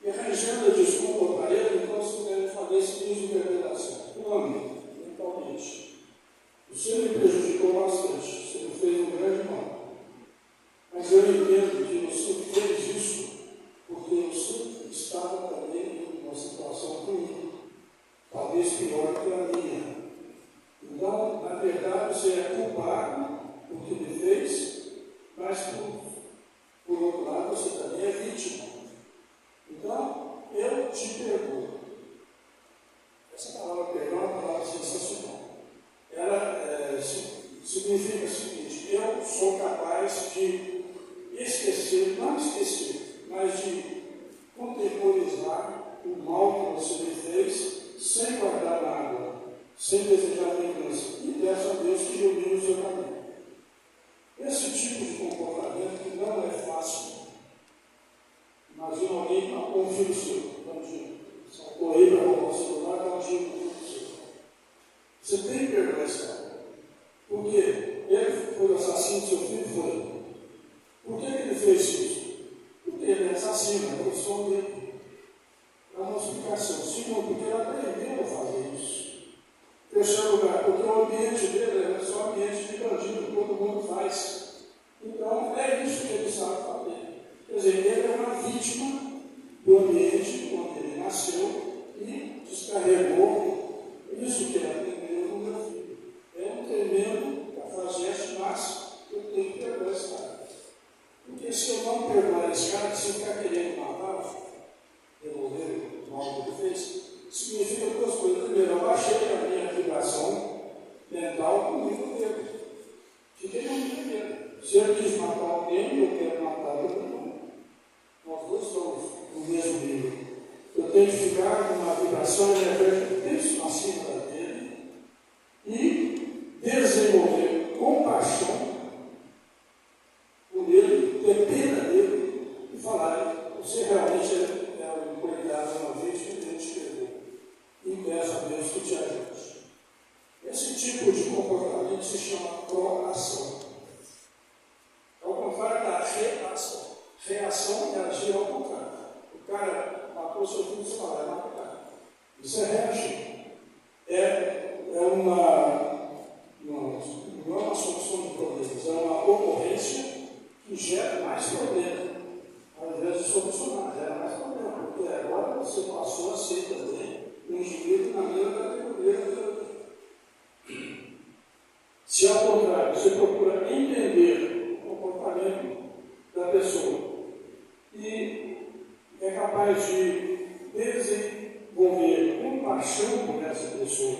E arranjando a desculpa para ele, então você deve fazer esse tipo de interpretação. Ame, mentalmente. Você me prejudicou bastante, você me fez um grande mal. Mas eu entendo que você fez isso porque você estava também em uma situação ruim, talvez pior que a minha. Então, na verdade, você é culpado por que me fez, mas por outro lado, você também é vítima. Então, eu te perdoo. Essa palavra perdão é uma palavra sensacional. Ela significa o seguinte: eu sou capaz de esquecer, não esquecer, mas de contemporizar o mal que você me fez, sem guardar nada, sem desejar vingança, e peço a Deus que ilumine o seu caminho. Esse tipo de comportamento que não é fácil. Imagina alguém com um filho seu, correr para roubar o celular, dá um tiro no filho seu. Você tem que perdoar esse cara. Por quê? Ele foi o assassino do seu filho? Foi. Por que ele fez isso? Porque ele é assassino, é a profissão dele. Dá uma explicação. Segundo, porque ele aprendeu a fazer isso. Terceiro lugar, porque o ambiente dele é só ambiente de bandido, todo mundo faz. Então, é isso que ele sabe fazer. Quer dizer, ele é uma vítima do ambiente onde ele nasceu e descarregou isso que ele aprendeu no meu filho. É um tremendo cafajeste, mas eu tenho que perdoar esse cara. Porque se eu não perdoar esse cara, se eu ficar querendo matar, devolver o mal que ele fez, significa duas coisas. Primeiro, eu baixei a minha vibração mental com o nível dele. Fiquei no nível dele. Se eu quis matar alguém, eu quero matar outro mundo. Nós dois estamos no mesmo nível. Eu tenho que ficar com uma vibração energética bem acima da dele e desenvolver compaixão por ele, ter pena dele e falar: você realmente é um cuidado uma vez que Deus te perdoou. E peço a Deus que te ajude. Esse tipo de comportamento se chama proação. Isso é hashing. Não é uma solução de problemas, é uma ocorrência que gera mais problema, ao invés de solucionar, gera mais problema, porque agora você passou a ser também um indivíduo na mesma categoria. Se ao contrário, você procura entender o comportamento da pessoa e é capaz de desenvolver compaixão por essa pessoa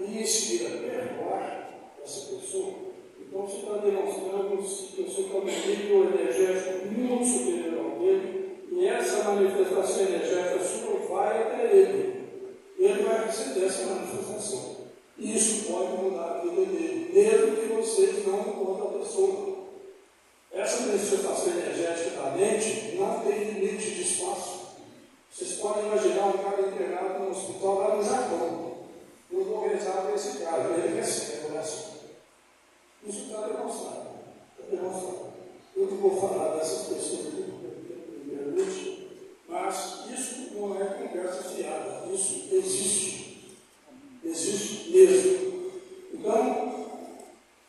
e em seguida perdoar essa pessoa, então você está demonstrando que você está num nível energético muito superior ao dele, e essa manifestação energética sua vai até ele. Ele vai receber essa manifestação. E isso pode mudar a vida dele, mesmo que vocês não encontrem a pessoa. Essa manifestação energética da mente não tem limite de espaço. Vocês podem imaginar um cara internado no hospital lá no Japão. Eu vou rezar para esse cara, ele recebe a oração. Isso está demonstrado. Está demonstrado. Eu não vou falar dessas pessoas aqui, mas isso não é conversa fiada. Isso existe. Existe mesmo. Então,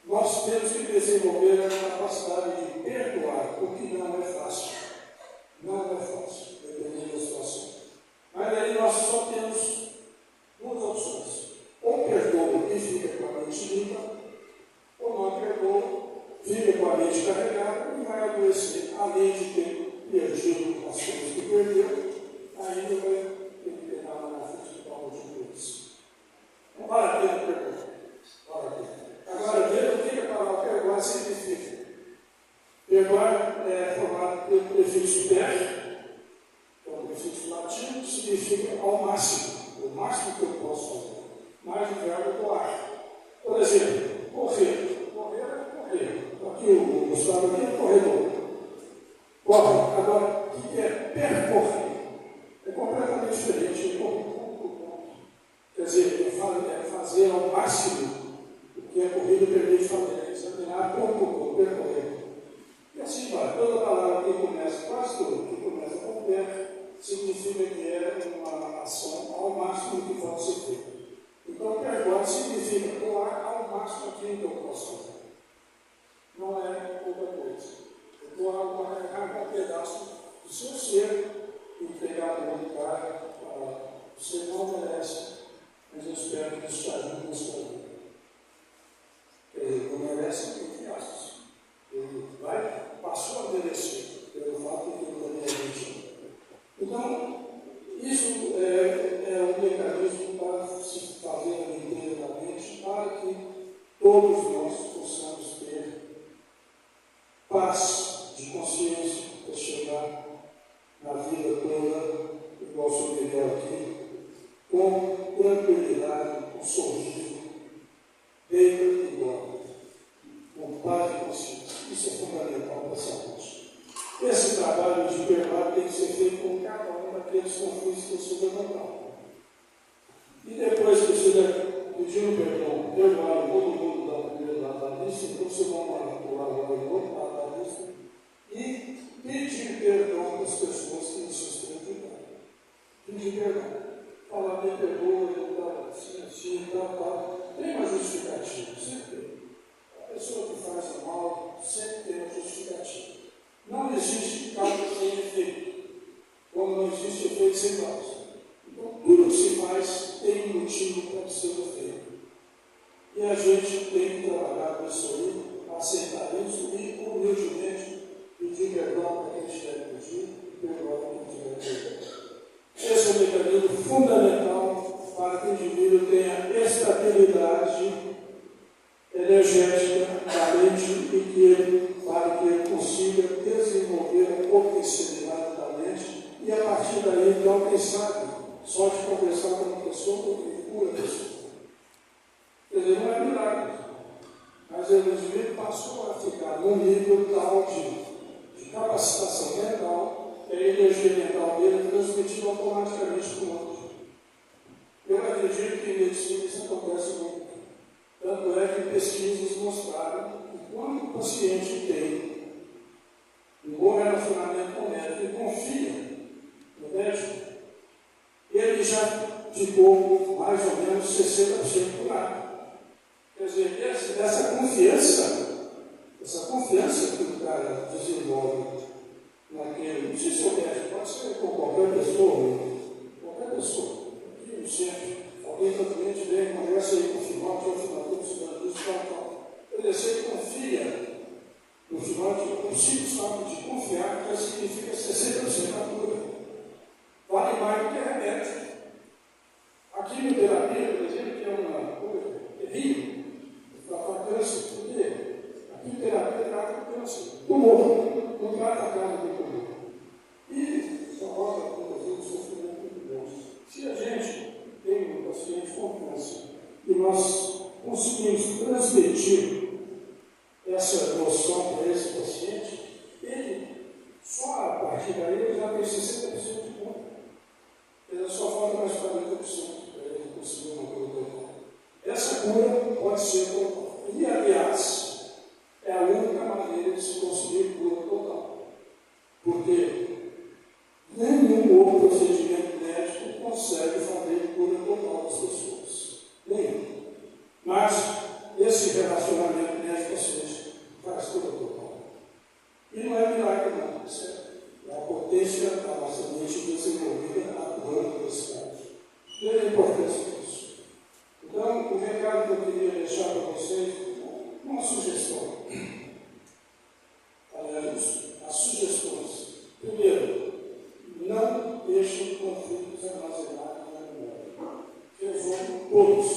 nós temos que desenvolver a capacidade de perdoar, o que não é fácil. Não é fácil, dependendo da situação. Mas aí nós só temos duas opções. Ou perdoa e fica com a mente limpa, ou não perdoa, fica com a mente carregada e vai adoecer, além de ter perdido as coisas que perdeu, ainda vai ter que pegar lá na frente do pau de Deus. Não vale a pena perdoar. Vale a pena. Agora, veja o que a palavra perdoar significa. Perdoar é formado pelo prefixo per, que é um prefixo latino, significa ao máximo, o máximo que eu posso fazer. Mais o verbo doar. Por exemplo, correr. Correr é correr. Aqui o Gustavo aqui é corredor. Corre. Agora, o que é percorrer? É completamente diferente. É correr ponto por ponto. Quer dizer, é fazer ao máximo o que a corrida permite fazer. É examinar ponto por ponto, percorrer. E assim vai. Toda palavra que começa, quase tudo, que começa com pé, significa que é uma ação ao máximo que pode ser feita. Então, perdoar significa doar ao máximo aquilo que eu posso fazer. Não é outra coisa. É doar um pedaço do seu ser e entregar para o lugar. Você não merece, mas eu espero que isso te ajude na sua vida. Ele não merece entre aspas. Ele passou a merecer pelo fato de que ele também é vítima. Então, isso é um mecanismo para se fazer a limpeza da mente, para que todos nós possamos ter paz de consciência para chegar na vida toda, igual o Sr. Miguel aqui, com tranquilidade, com sorriso, deita e dorme, com paz de consciência. Isso é fundamental para a saúde. Esse trabalho de perdoar tem que ser feito com cada um daqueles conflitos que você levantou. E depois que você pediu perdão, perdoar todo mundo da primeira da lista, então você vai pular agora em outro lado da lista e pedir perdão das pessoas que vocês prejudicaram. Pedir perdão. Falar, me perdoa, eu estava assim, tal. Tem uma justificativa, sempre tem. A pessoa que faz mal sempre tem uma justificativa. Não existe causa sem efeito, como não existe efeito sem causa. Então, tudo que se faz tem um motivo para ser feito. E a gente tem que trabalhar com isso aí, aceitar isso e, humildemente, pedir perdão para quem tiver que pedir e perdoar para quem tiver que perdoar. Esse é um mecanismo fundamental para que o indivíduo tenha estabilidade energética da mente e para que ele consiga desenvolver a potencialidade da mente e a partir daí, então, quem sabe, só de conversar com uma pessoa, ele cura a pessoa. Quer dizer, não é milagre, mas o indivíduo passou a ficar num nível tal de capacitação mental que a energia mental dele é transmitida automaticamente para o outro. Eu acredito que em medicina isso acontece muito. Tanto é que pesquisas mostraram que quando o paciente tem um bom relacionamento com o médico e confia no médico, ele já ficou mais ou menos 60% por nada. Quer dizer, essa confiança que o cara desenvolve naquele, não sei se eu quero, pode ser com qualquer pessoa, aqui no centro, alguém também vem, conversa aí com o final, que é o final, tal. Quer dizer, se ele confia no final, o simples fato de confiar já significa 60% da cura. Vale mais do que remédio. A quimioterapia, por exemplo, que é uma coisa terrível para câncer, porque a quimioterapia trata o câncer, tumor, não trata a causa do tumor. E só roda com o sofrimento muito bom. Se a gente tem um paciente com câncer e nós conseguimos transmitir essa noção para esse paciente, ele, só a partir daí, ele já tem 60% de cura. Ele só falta mais 40% para ele conseguir uma cura total. Essa cura pode ser total. E, aliás, é a única maneira de se conseguir cura total. Porque nenhum outro procedimento médico consegue fazer cura total das pessoas. Nenhum. Mas esse relacionamento médico-paciente faz cura total. E não é milagre, não. Isso é a potência da nossa mente desenvolvida atuando nesse caso. Veja a importância disso. Então, o recado que eu queria deixar para vocês, uma sugestão. Aliás, as sugestões. Primeiro, não deixem conflitos armazenados na memória. Resolvam todos.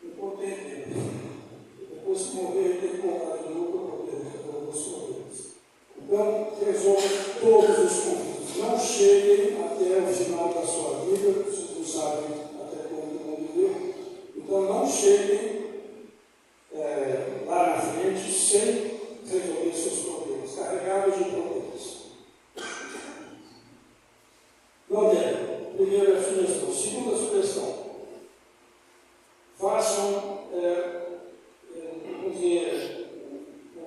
Enquanto tem tempo. Depois que morrer, tem que voltar de novo para poder resolver os problemas. Então, resolvam todos os conflitos. Não cheguem até o final da sua vida, vocês não sabem até quando vão viver. Então, não cheguem lá na frente sem resolver seus problemas, carregados de problemas. Não deve. Primeira sugestão. Segunda sugestão. Façam,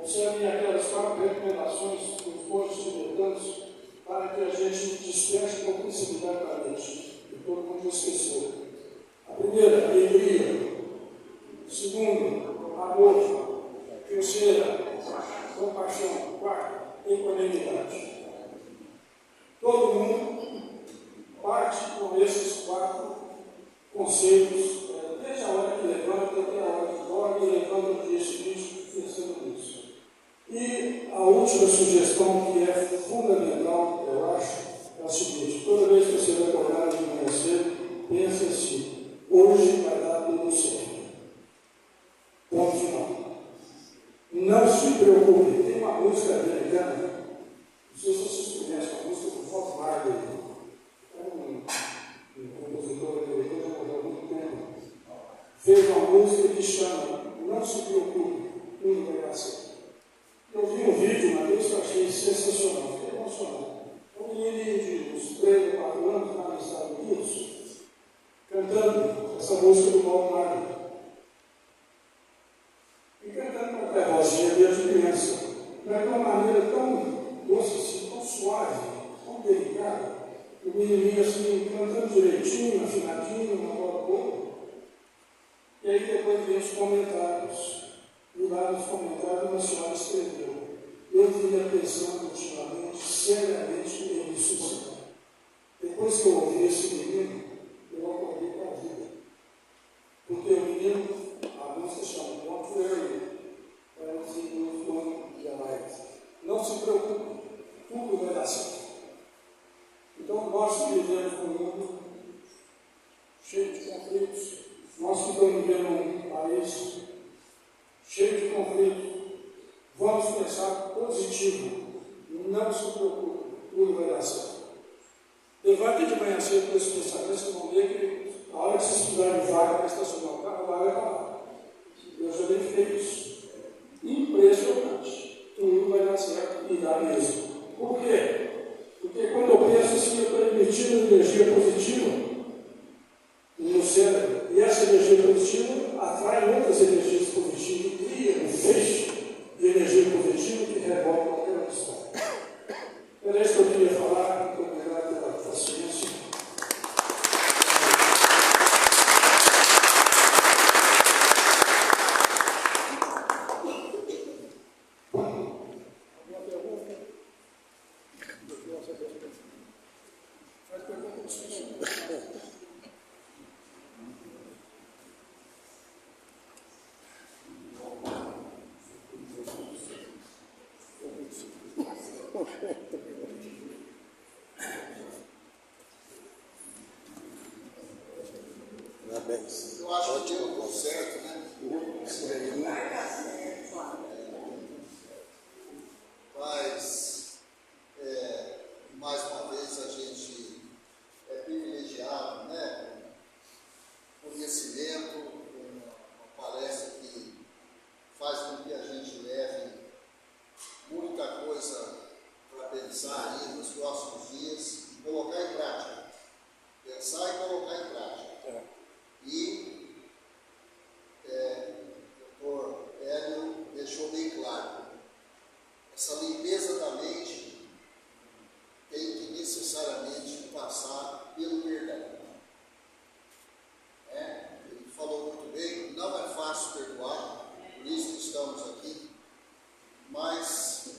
observem aquelas 4 recomendações dos bons tibetanos para que a gente desperte cumplicidade da mente. E todo mundo esqueceu. A primeira, alegria. Segundo, amor. Terceira, compaixão. Quarta, equanimidade. Todo mundo parte com esses 4 conceitos, desde a hora que levanta até a hora que dorme, e levanta no dia seguinte pensando nisso. E a última sugestão, que é fundamental, eu acho, é a seguinte: toda vez que você vai acordar de manhã cedo, pense assim: hoje vai dar tudo certo. Ponto final. Não se preocupe. Tem uma música americana, não sei se vocês conhecem, a música do Bob Marley. É um compositor americano, já morreu há muito tempo. Fez uma música que chama Não Se Preocupe, tudo vai dar certo. Eu vi um vídeo uma vez que eu achei sensacional, fiquei emocionado. Um menino de uns 3 ou 4 anos lá nos Estados Unidos, cantando essa música do Bob Marley. E cantando com a vozinha desde criança, mas de uma maneira tão doce, assim, tão suave, tão delicada. O menininho assim, cantando direitinho, afinadinho, uma bola boa. E aí depois vem os comentários. E lá nos comentários uma senhora escreveu: eu vinha pensando ultimamente, seriamente, em me suicidar. Depois que eu ouvi esse menino, eu acordei para a vida. Porque o menino, a música chama Don't Worry, não se preocupe, tudo vai dar certo. Então, nós que vivemos num mundo cheio de conflitos, nós que estamos vivendo um país cheio de conflitos, vamos pensar positivo. Não se preocupe, tudo vai dar certo. Levante de manhã cedo com esse pensamento, vocês vão ver que a hora que vocês estiverem vaga para estacionar o carro, a vaga está lá. Eu já verifiquei isso. Impressionante. Tudo vai dar certo e dá mesmo. Por quê? Porque quando eu penso assim, eu estou emitindo energia positiva no cérebro. E essa energia positiva atrai outras energias positivas e cria um feixe de energia positiva que revolta qualquer questão. Era isso que eu queria falar. Muito obrigado pela paciência. Parabéns. Eu acho que deu tudo certo, né? Mas, mais uma vez, a gente é privilegiado, né? Conhecimento, uma palestra que faz com que a gente leve muita coisa para pensar aí nos próximos dias e colocar em prática. Pensar e colocar em prática. E o doutor Hélio deixou bem claro, essa limpeza da mente tem que necessariamente passar pelo perdão. Ele falou muito bem, não é fácil perdoar, por isso que estamos aqui, mas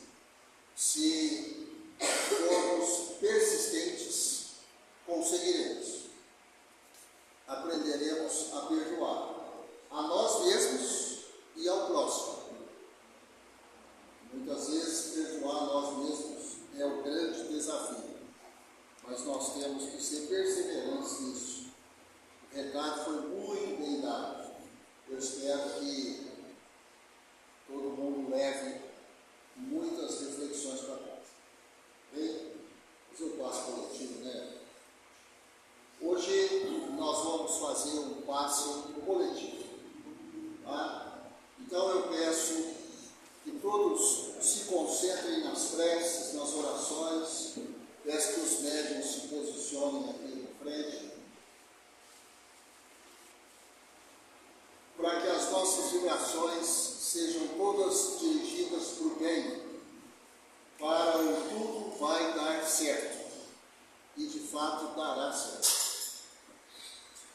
se formos persistentes, conseguiremos. Aprenderemos a perdoar a nós mesmos e ao próximo. Muitas vezes perdoar a nós mesmos é o grande desafio, mas nós temos que ser perseverantes nisso. O recado foi muito bem dado. Eu espero que todo mundo leve muitas reflexões para casa. Bem, mas eu passo coletivo, né? Hoje nós vamos fazer um passo coletivo. Tá? Então eu peço que todos se concentrem nas preces, nas orações. Peço que os médiuns se posicionem aqui na frente, para que as nossas orações sejam todas dirigidas para o bem, para o tudo vai dar certo. E de fato dará certo.